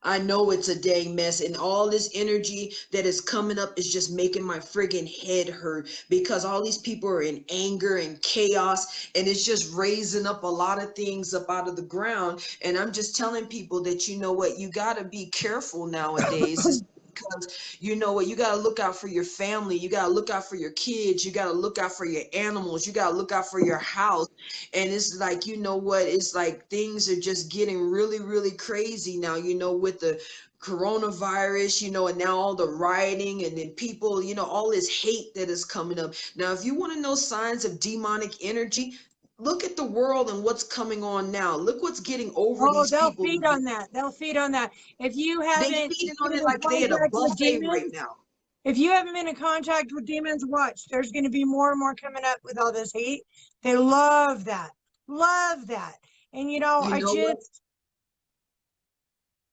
I know it's a dang mess, and all this energy that is coming up is just making my friggin' head hurt, because all these people are in anger and chaos, and it's just raising up a lot of things up out of the ground. And I'm just telling people that, you know what, you got to be careful nowadays. It's because, you know what, you got to look out for your family, you got to look out for your kids, you got to look out for your animals, you got to look out for your house. And it's like, you know what, it's like things are just getting really, really crazy now, you know, with the coronavirus, you know, and now all the rioting, and then people, you know, all this hate that is coming up. Now, if you want to know signs of demonic energy, look at the world and what's coming on now. Look what's getting over Oh, these they'll people. feed on that. They'll feed on that. If you They haven't feeding on been it in like they at a contact with buffet right demons, now. if you haven't been in contact with demons, watch. There's going to be more and more coming up with all this hate. They love that. Love that. And you know, You know what?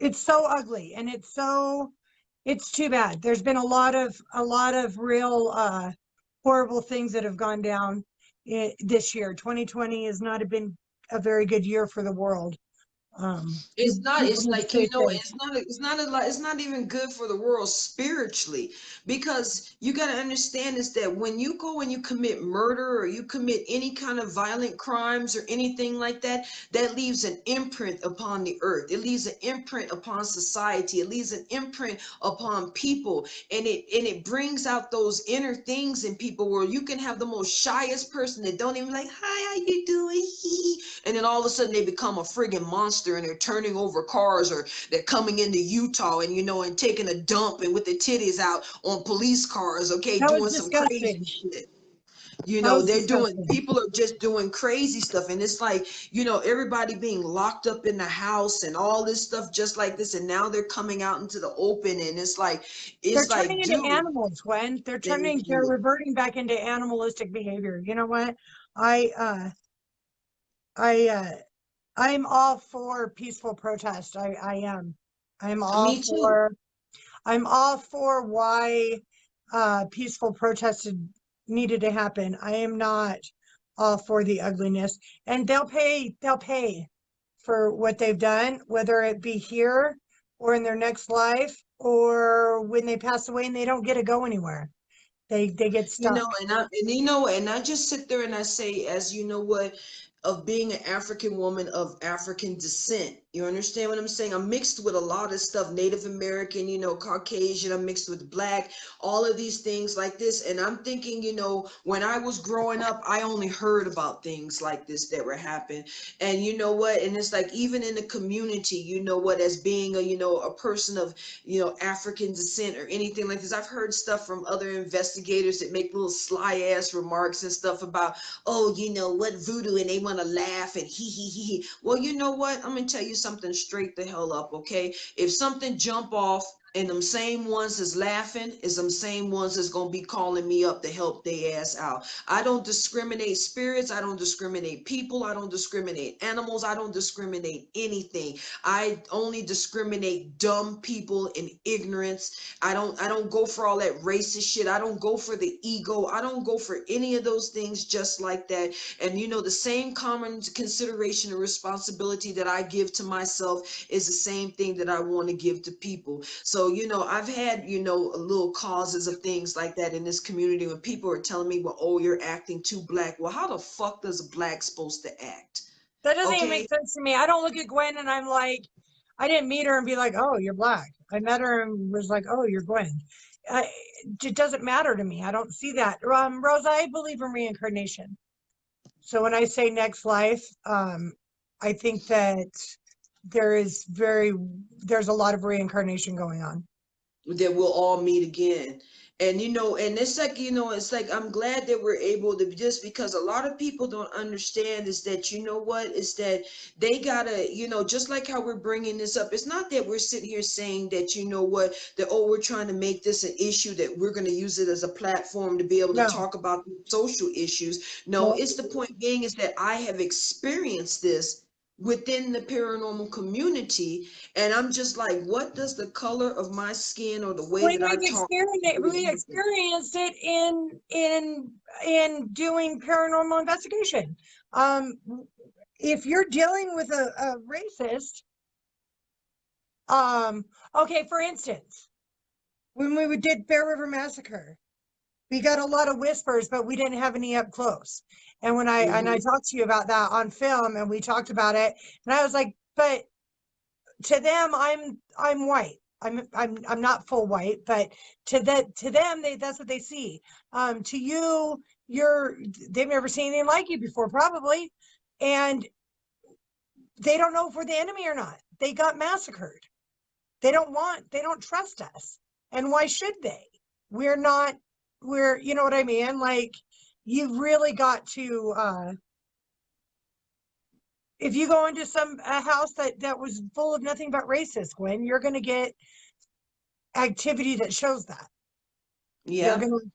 it's so ugly, and it's too bad. There's been a lot of real horrible things that have gone down this year. 2020 has not been a very good year for the world. It's not, People it's need to like, you stay know, safe. it's not even good for the world spiritually, because you got to understand is that when you go and you commit murder or you commit any kind of violent crimes or anything like that, that leaves an imprint upon the earth. It leaves an imprint upon society. It leaves an imprint upon people, and it brings out those inner things in people, where you can have the most shyest person that don't even like, hi, how you doing? And then all of a sudden they become a friggin' monster disaster and they're turning over cars, or they're coming into Utah and, and taking a dump and with the titties out on police cars, okay, That was doing some crazy disgusting. shit. That was disgusting. People are just doing crazy stuff. And it's like, everybody being locked up in the house and all this stuff just like this. And now they're coming out into the open. And They're it's turning like, into dude, animals, Gwen. thank They're you. reverting back into animalistic behavior. You know what? I, I, I'm all for peaceful protest. I am. I'm all Me too. for, I'm all for why, peaceful protest needed to happen. I am not all for the ugliness, and they'll pay for what they've done, whether it be here or in their next life or when they pass away and they don't get to go anywhere. They get stuck. And I just sit there and I say, as you know what, of being an African woman of African descent. You understand what I'm saying? I'm mixed with a lot of stuff, Native American, Caucasian, I'm mixed with Black, all of these things like this. And I'm thinking, when I was growing up, I only heard about things like this that were happening. And you know what? And it's like, even in the community, as being a person of, African descent or anything like this, I've heard stuff from other investigators that make little sly ass remarks and stuff about, oh, what voodoo, and they want to laugh and he. Well, you know what? I'm gonna tell you something straight the hell up, okay? If something jump off and them same ones is laughing is them same ones that's gonna be calling me up to help their ass out. I don't discriminate spirits, I don't discriminate people, I don't discriminate animals, I don't discriminate anything. I only discriminate dumb people and ignorance. I don't go for all that racist shit. I don't go for the ego. I don't go for any of those things just like that. And the same common consideration and responsibility that I give to myself is the same thing that I want to give to people. So, I've had, little causes of things like that in this community when people are telling me, well, oh, you're acting too Black. Well, how the fuck does a Black supposed to act? That doesn't even Okay. make sense to me. I don't look at Gwen and I'm like, I didn't meet her and be like, oh, you're Black. I met her and was like, oh, you're Gwen. It doesn't matter to me. I don't see that. Rosa, I believe in reincarnation. So when I say next life, I think that there's a lot of reincarnation going on. That we'll all meet again. And and it's like I'm glad that we're able to, just because a lot of people don't understand is that, is that they gotta, just like how we're bringing this up, it's not that we're sitting here saying that, that, oh, we're trying to make this an issue, that we're going to use it as a platform to be able to No, talk about social issues. No, no. it's the point being is that I have experienced this within the paranormal community, and I'm just like, what does the color of my skin or the way When that I talk we really mean? experienced it in doing paranormal investigation. Um, if you're dealing with a racist, okay, for instance, when we did Bear River Massacre, we got a lot of whispers, but we didn't have any up close. And when I talked to you about that on film, and we talked about it, and I was like, but to them, I'm white. I'm not full white, but to them, that's what they see. To you, they've never seen anything like you before, probably, and they don't know if we're the enemy or not. They got massacred. They don't trust us, and why should they? We're not. You know what I mean? Like, you've really got to. If you go into a house that was full of nothing but racists, Gwen, you're going to get activity that shows that. You're Yeah. going to,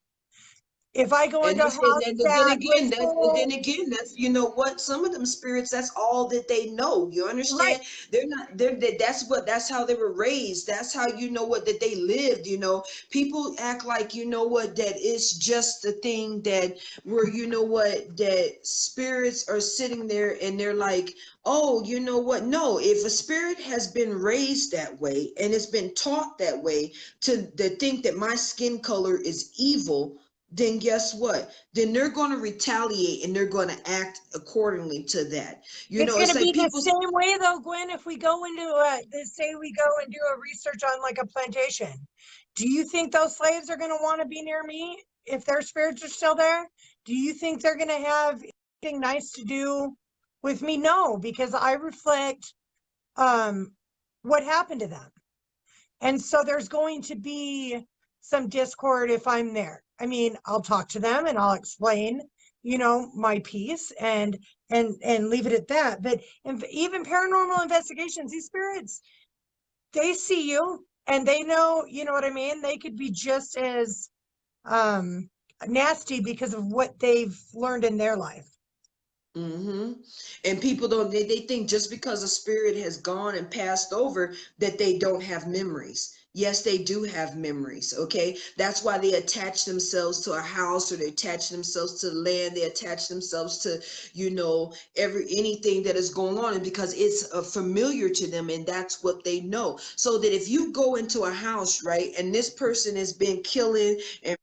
if I go And into a this, and house then that again, was then full, again, that's, what, some of them spirits, that's all that they know. You right? understand? They're not, that's how they were raised. That's how, what, that they lived, people act like, that it's just the thing that where, that spirits are sitting there and they're like, oh, no, if a spirit has been raised that way and it's been taught that way to think that my skin color is evil, then guess what? Then they're going to retaliate and they're going to act accordingly to that. It's going It's to like be the people. same way though, Gwen, if we go into say we go and do a research on like a plantation. Do you think those slaves are going to want to be near me if their spirits are still there? Do you think they're going to have anything nice to do with me? No, because I reflect what happened to them. And so there's going to be some discord if I'm there. I mean, I'll talk to them and I'll explain, my piece and leave it at that. But even paranormal investigations, these spirits, they see you and they know, you know what I mean? They could be just as nasty because of what they've learned in their life. And people don't, they think just because a spirit has gone and passed over that they don't have memories. Yes, they do have memories. Okay. That's why they attach themselves to a house, or they attach themselves to land. They attach themselves to, anything that is going on, and because it's familiar to them and that's what they know. So that if you go into a house, right, and this person has been killing and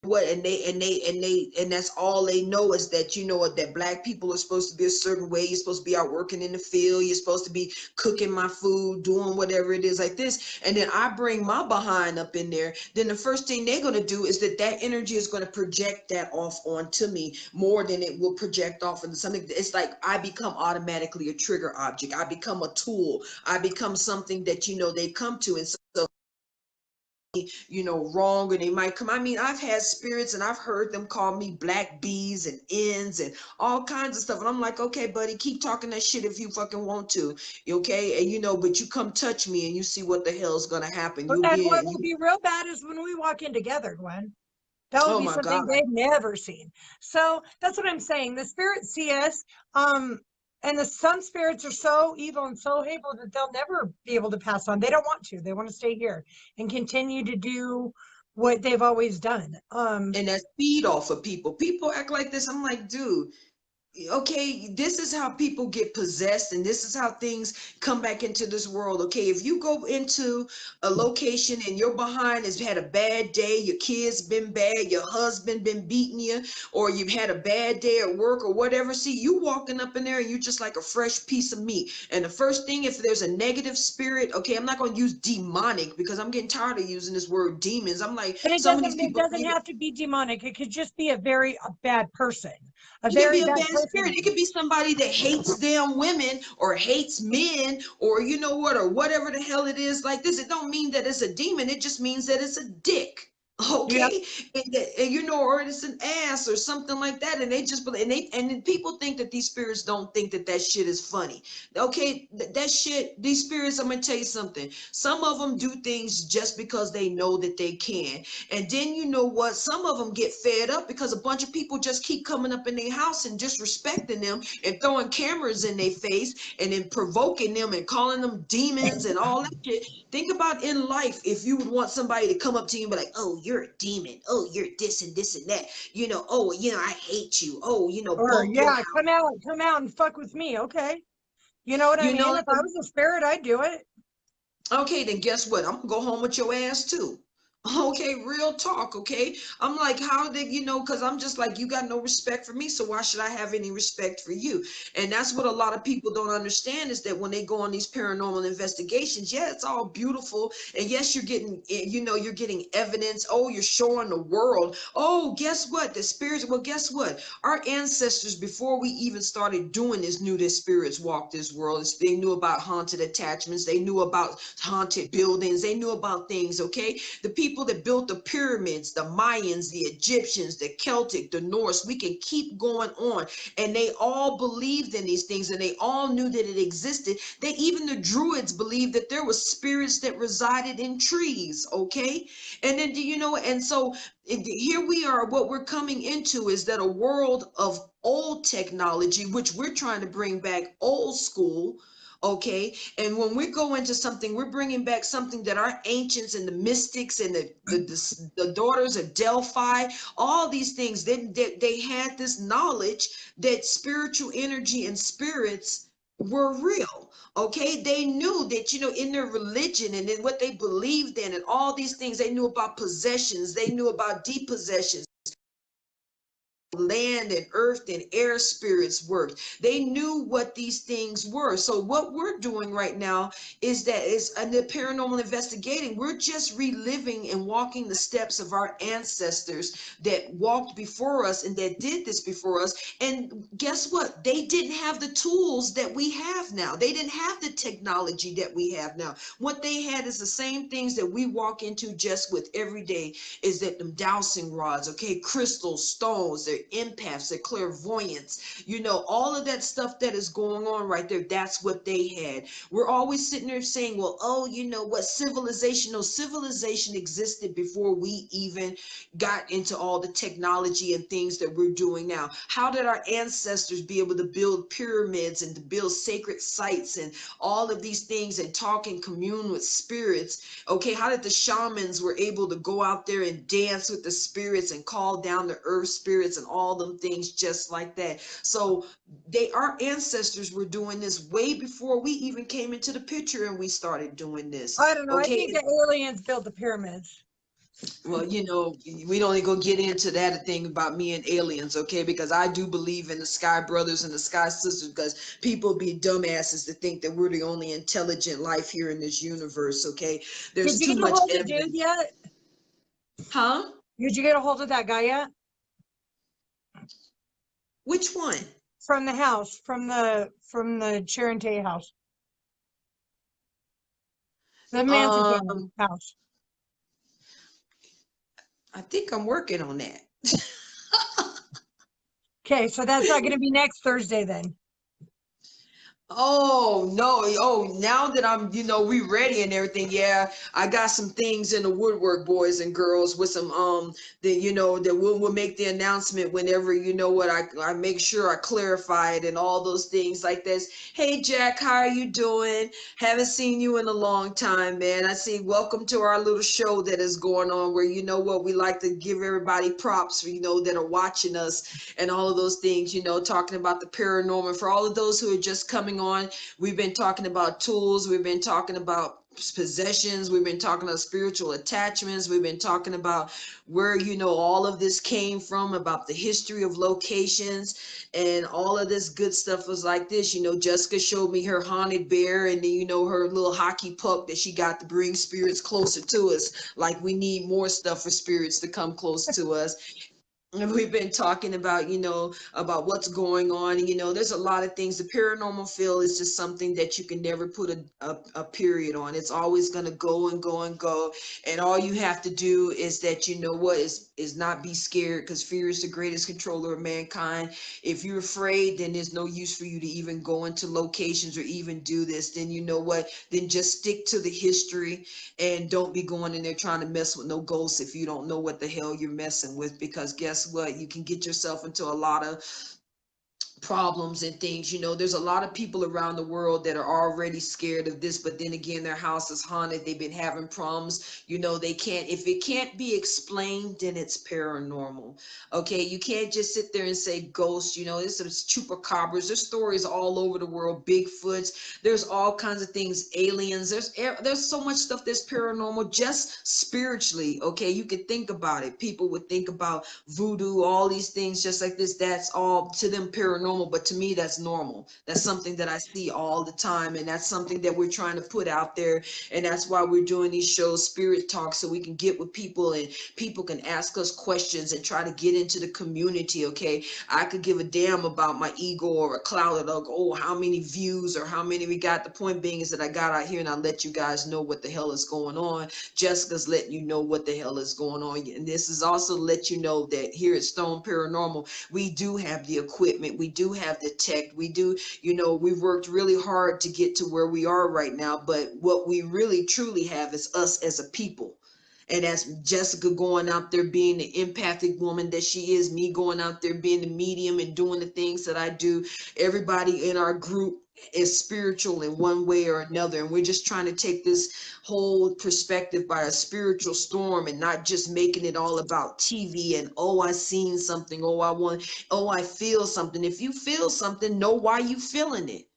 and that's all they know is that that black people are supposed to be a certain way. You're supposed to be out working in the field, you're supposed to be cooking my food, doing whatever it is like this, and then I bring my behind up in there, then the first thing they're going to do is that energy is going to project that off onto me more than it will project off into something. It's like I become automatically a trigger object, I become a tool, I become something that they come to. And so wrong, and they might come. I mean, I've had spirits and I've heard them call me black bees and ends and all kinds of stuff. And I'm like, okay, buddy, keep talking that shit if you fucking want to. Okay. And but you come touch me and you see what the hell's gonna happen. You'll And be what in will be real bad is when we walk in together, Gwen. That will oh be my God. something they've never seen. So that's what I'm saying. The spirits see us. And some spirits are so evil and so hateful that they'll never be able to pass on. They don't want to. They want to stay here and continue to do what they've always done. And that feed off of people. People act like this. I'm like, dude, okay, this is how people get possessed, and this is how things come back into this world. Okay, if you go into a location and your behind has had a bad day, your kids been bad, your husband been beating you, or you've had a bad day at work or whatever, see, you walking up in there and you just like a fresh piece of meat. And the first thing, if there's a negative spirit, okay, I'm not going to use demonic because I'm getting tired of using this word demons. I'm like, And some of these it people doesn't have to be demonic. It could just be a bad person, a it could very be a bad bad person. spirit. It could be somebody that hates damn women or hates men, or you know what, or whatever the hell it is like this. It don't mean that it's a demon. It just means that it's a dick. Yep. Okay. And or it's an ass or something like that. And they just believe, and then people think that these spirits don't think that that shit is funny. Okay. That shit, these spirits, I'm going to tell you something. Some of them do things just because they know that they can. And then you know what? Some of them get fed up because a bunch of people just keep coming up in their house and disrespecting them and throwing cameras in their face and then provoking them and calling them demons and all that shit. Think about in life, if you would want somebody to come up to you and be like, oh, you're a demon. Oh, you're this and this and that. Oh, I hate you. Oh, Or bump your yeah, house. come out and fuck with me. Okay. You know what I You mean? know, If I was a spirit, I'd do it. okay, then guess what? I'm gonna go home with your ass too. Okay, real talk. Okay, I'm like, how did because I'm just like, you got no respect for me, so why should I have any respect for you? And that's what a lot of people don't understand, is that when they go on these paranormal investigations, yeah, it's all beautiful, and yes, you're getting you're getting evidence. Oh, you're showing the world. Oh, guess what? The spirits. Well, guess what? Our ancestors, before we even started doing this, knew that spirits walked this world. They knew about haunted attachments. They knew about haunted buildings. They knew about things. Okay, the people that built the pyramids, the Mayans, the Egyptians, the Celtic, the Norse, we can keep going on. And they all believed in these things, and they all knew that it existed. They, even the Druids, believed that there was spirits that resided in trees. Okay. And then, and so here we are, what we're coming into is that a world of old technology, which we're trying to bring back old school. Okay. And when we go into something, we're bringing back something that our ancients and the mystics and the daughters of Delphi, all these things, they had this knowledge that spiritual energy and spirits were real. Okay, they knew that, in their religion and in what they believed in and all these things, they knew about possessions, they knew about depossessions. land and earth and air spirits worked. They knew what these things were. So what we're doing right now is that is in the paranormal investigating, we're just reliving and walking the steps of our ancestors that walked before us and that did this before us. And guess what? They didn't have the tools that we have now. They didn't have the technology that we have now. What they had is the same things that we walk into just with every day, is that them dowsing rods, okay, crystals, stones, their empaths, their clairvoyance, you know, all of that stuff that is going on right there. That's what they had. We're always sitting there saying, well, oh, you know what, civilization? No, civilization existed before we even got into all the technology and things that we're doing now. How did our ancestors be able to build pyramids and to build sacred sites and all of these things and talk and commune with spirits? Okay, how did the shamans were able to go out there and dance with the spirits and call down the earth spirits and all them things just like that? So our ancestors were doing this way before we even came into the picture, and we started doing this. I don't know. I Okay, think the aliens built the pyramids. well, you know, we don't go get into that thing about me and aliens, okay? Because I do believe in the Sky Brothers and the Sky Sisters, because people be dumbasses to think that we're the only intelligent life here in this universe, okay? There's Did you too get a much hold of dude evidence. yet? Huh? Did you get a hold of that guy yet? Which one? From the house, from the Sharon Tate house. The Manson family Um, house. I think I'm working on that. Okay, so that's not gonna be next Thursday then. Oh no, oh, now that I'm, you know, we ready and everything, yeah, I got some things in the woodwork, boys and girls, with some that, you know, that we'll make the announcement whenever, you know what, I make sure I clarify it and all those things like this. Hey Jack, how are you doing? Haven't seen you in a long time, man. I see, welcome to our little show that is going on, where, you know what, we like to give everybody props for, you know, that are watching us and all of those things, you know, talking about the paranormal. For all of those who are just coming on, we've been talking about tools, we've been talking about possessions, we've been talking about spiritual attachments, we've been talking about where, you know, all of this came from, about the history of locations and all of this good stuff. Was like this, you know, Jessica showed me her haunted bear, and then, you know, her little hockey puck that she got to bring spirits closer to us. Like, we need more stuff for spirits to come close to us. And we've been talking about, you know, about what's going on. And, you know, there's a lot of things. The paranormal field is just something that you can never put a period on. It's always going to go and go and go. And all you have to do is that, you know what, is not be scared, because fear is the greatest controller of mankind. If you're afraid, then there's no use for you to even go into locations or even do this. Then, you know what, then just stick to the history and don't be going in there trying to mess with no ghosts if you don't know what the hell you're messing with. Because guess what, you can get yourself into a lot of problems and things. You know, there's a lot of people around the world that are already scared of this, but then again, their house is haunted, they've been having problems. You know, they can't, if it can't be explained, then it's paranormal. Okay, you can't just sit there and say ghosts. You know, there's some chupacabras, there's stories all over the world, Bigfoots, there's all kinds of things, aliens, there's so much stuff that's paranormal just spiritually. Okay, you could think about it, people would think about voodoo, all these things just like this, that's all to them paranormal, but to me that's normal. That's something that I see all the time, and that's something that we're trying to put out there. And that's why we're doing these shows, Spirit Talk, so we can get with people and people can ask us questions and try to get into the community. Okay, I could give a damn about my ego or a cloud of, oh, how many views or how many we got. The point being is that I got out here and I let you guys know what the hell is going on. Jessica's letting you know what the hell is going on, and this is also let you know that here at Stone Paranormal, we do have the equipment, we do have the tech, we do, you know, we've worked really hard to get to where we are right now. But what we really truly have is us as a people. And that's Jessica going out there being the empathic woman that she is, me going out there being the medium and doing the things that I do. Everybody in our group is spiritual in one way or another, and we're just trying to take this whole perspective by a spiritual storm, and not just making it all about TV and, oh, I seen something, oh, I want, oh, I feel something. If you feel something, know why you feeling it.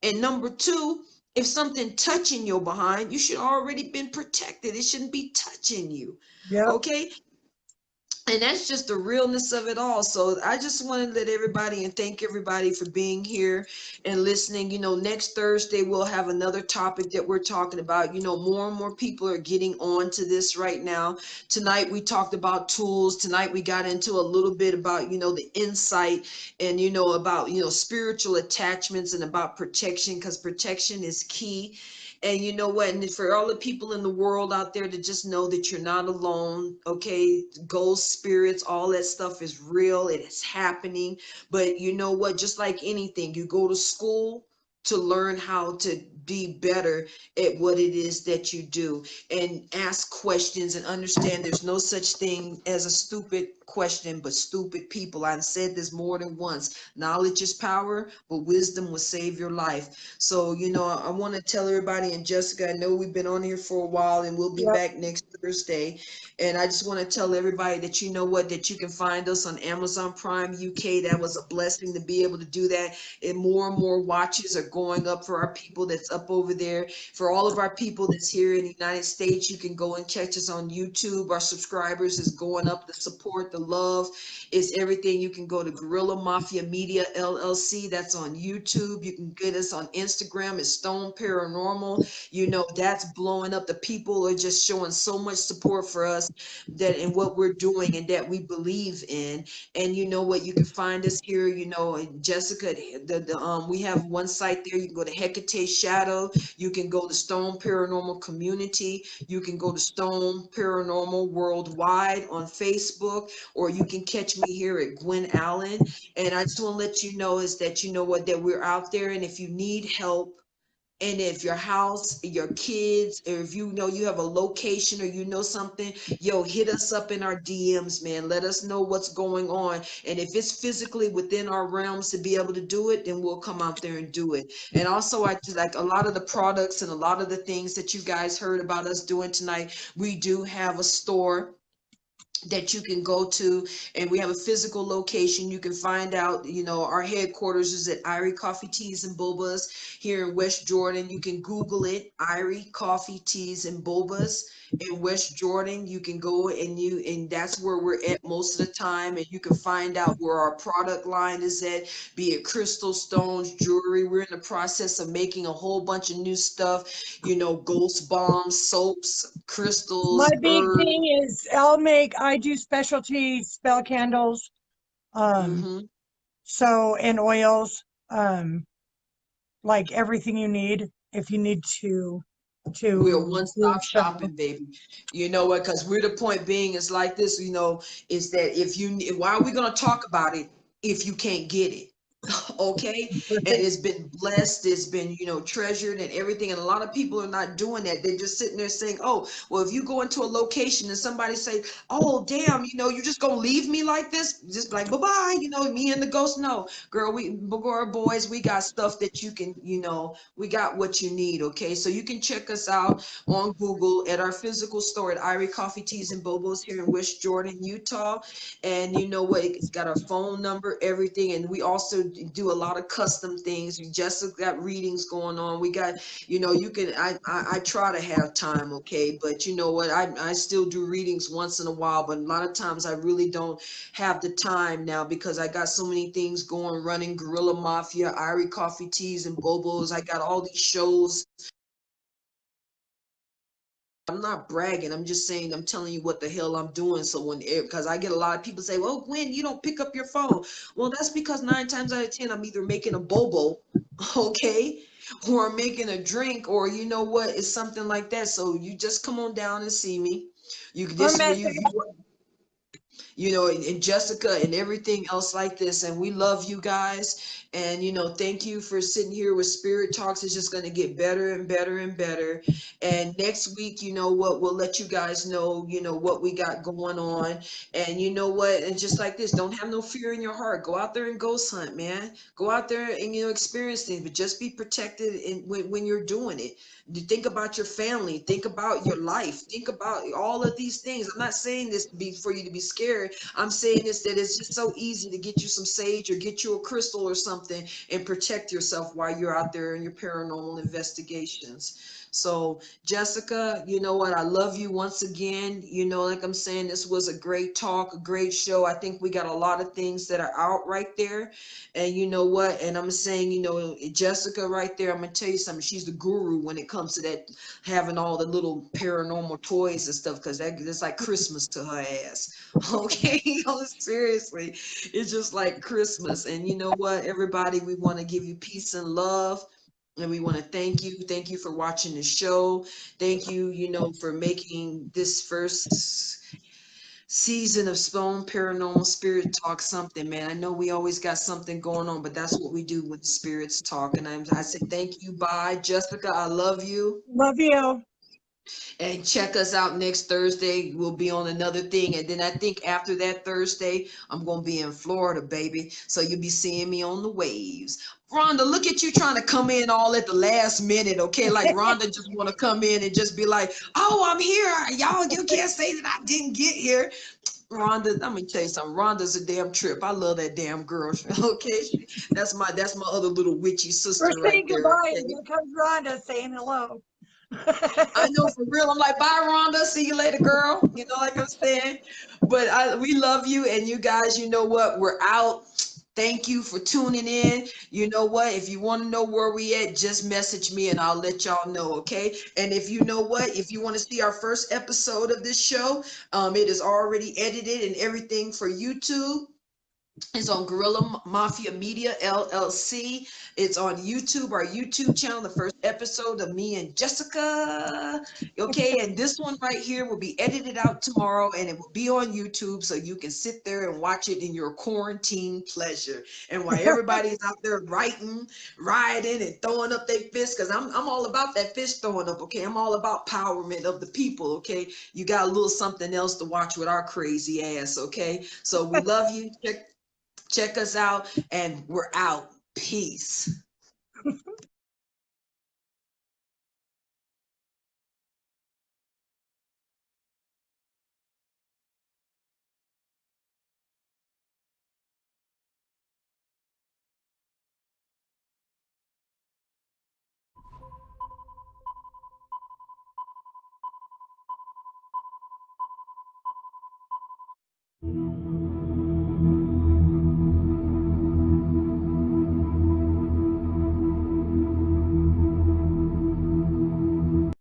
And number two, if something touching your behind, you should already been protected. It shouldn't be touching you. Yep. Okay, And that's just the realness of it all. So I just want to let everybody and thank everybody for being here and listening. Next Thursday we'll have another topic that we're talking about. More and more people are getting on to this right now. Tonight we talked about tools. Tonight we got into a little bit about, the insight and, about, spiritual attachments and about protection, because protection is key. And you know what? And for all the people in the world out there to just know that you're not alone, okay? Ghost spirits, all that stuff is real. It is happening. But you know what? Just like anything, you go to school to learn how to be better at what it is that you do, and ask questions and understand there's no such thing as a stupid question, but stupid people. I've said this more than once. Knowledge is power, but wisdom will save your life. So, I want to tell everybody, and Jessica, I know we've been on here for a while and we'll be Yep. back next Thursday. And I just want to tell everybody that that you can find us on Amazon Prime UK. That was a blessing to be able to do that. And more watches are going up for our people that's up over there. For all of our people that's here in the United States, you can go and catch us on YouTube. Our subscribers is going up. The support, the love is everything. You can go to Guerrilla Mafia Media LLC. That's on YouTube. You can get us on Instagram. It's Stone Paranormal. That's blowing up. The people are just showing so much support for us, that in what we're doing and that we believe in. And you know what? You can find us here. And Jessica, we have one site there. You can go to Hecate Shadow. You can go to Stone Paranormal Community. You can go to Stone Paranormal Worldwide on Facebook, or you can catch me here at Gwen Allen. And I just want to let you know is that that we're out there, and if you need help, and if your house, your kids, or if you have a location or something, hit us up in our DMs, man. Let us know what's going on. And if it's physically within our realms to be able to do it, then we'll come out there and do it. And also, I just like a lot of the products and a lot of the things that you guys heard about us doing tonight. We do have a store that you can go to, and we have a physical location. You can find out, our headquarters is at Irie Coffee Teas and Bobas here in West Jordan. You can Google it, Irie Coffee Teas and Bobas in West Jordan. You can go and that's where we're at most of the time, and you can find out where our product line is at, be it crystal, stones, jewelry. We're in the process of making a whole bunch of new stuff, ghost bombs, soaps, My crystals, big herbs. thing is I do specialty spell candles, um, Mm-hmm. so and oils, like everything you need if you need We're to do one-stop so. shopping, baby. You know what? Because we're the point being is like this, is that why are we going to talk about it if you can't get it? Okay. And it's been blessed, it's been treasured and everything, and a lot of people are not doing that. They're just sitting there saying, oh, well, if you go into a location and somebody say, oh damn, you just gonna leave me like this, just like bye-bye, me and the ghost. No, girl, girl, boys, we got stuff that you can, we got what you need. Okay, so you can check us out on Google at our physical store at Irie Coffee Teas and Bobos here in West Jordan, Utah. And you know what? It's got our phone number, everything. And we also do a lot of custom things. We just got readings going on. We got, you can, I try to have time, okay? But you know what? I still do readings once in a while, but a lot of times I really don't have the time now because I got so many things going, running Guerrilla Mafia, Irie Coffee Teas and Bobos. I got all these shows. I'm not bragging. I'm just saying, I'm telling you what the hell I'm doing. So because I get a lot of people say, well, Gwen, you don't pick up your phone. Well, that's because 9 times out of 10, I'm either making a bobo, okay, or I'm making a drink, or you know what, it's something like that. So you just come on down and see me. Or This is where message. and Jessica and everything else like this. And we love you guys. And, thank you for sitting here with Spirit Talks. It's just going to get better and better and better. And next week, you know what, we'll let you guys know, what we got going on. And you know what, and just like this, don't have no fear in your heart. Go out there and ghost hunt, man. Go out there and, experience things, but just be protected when you're doing it. You think about your family, think about your life, think about all of these things. I'm not saying this to be for you to be scared. I'm saying this that it's just so easy to get you some sage or get you a crystal or something and protect yourself while you're out there in your paranormal investigations. So Jessica, you know what? I love you once again. You know, like I'm saying, this was a great talk, a great show. I think we got a lot of things that are out right there. And you know what? And I'm saying, you know, Jessica right there, I'm gonna tell you something. She's the guru when it comes to that, having all the little paranormal toys and stuff, because that's like Christmas to her ass. Okay, seriously, it's just like Christmas. And you know what, everybody, we want to give you peace and love. And we want to thank you. Thank you for watching the show. Thank you, for making this first season of Stone Paranormal Spirit Talk something, man. I know we always got something going on, but that's what we do with the spirits talk. And I say thank you. Bye. Jessica, I love you. Love you. And check us out next Thursday. We'll be on another thing. And then I think after that Thursday, I'm going to be in Florida, baby. So you'll be seeing me on the waves. Rhonda, look at you trying to come in all at the last minute, okay? Like Rhonda just want to come in and just be like, oh, I'm here. Y'all, you can't say that I didn't get here. Rhonda, I'm gonna tell you something. Rhonda's a damn trip. I love that damn girl. Okay, that's my other little witchy We're sister right saying there. goodbye, Okay? and here comes Rhonda saying hello. I know, for real. I'm like, bye, Rhonda. See you later, girl. You know, like I'm saying. But we love you, and you guys. You know what? We're out. Thank you for tuning in. You know what? If you want to know where we at, just message me and I'll let y'all know, okay? And if you know what, if you want to see our first episode of this show, it is already edited and everything for YouTube. It's on Gorilla Mafia Media LLC. It's on YouTube, our YouTube channel, the first episode of me and Jessica. Okay, and this one right here will be edited out tomorrow and it will be on YouTube so you can sit there and watch it in your quarantine pleasure. And while everybody's out there writing, rioting, and throwing up their fists, because I'm all about that fist throwing up, okay? I'm all about empowerment of the people, okay? You got a little something else to watch with our crazy ass, okay? So we love you. Check us out, and we're out. Peace.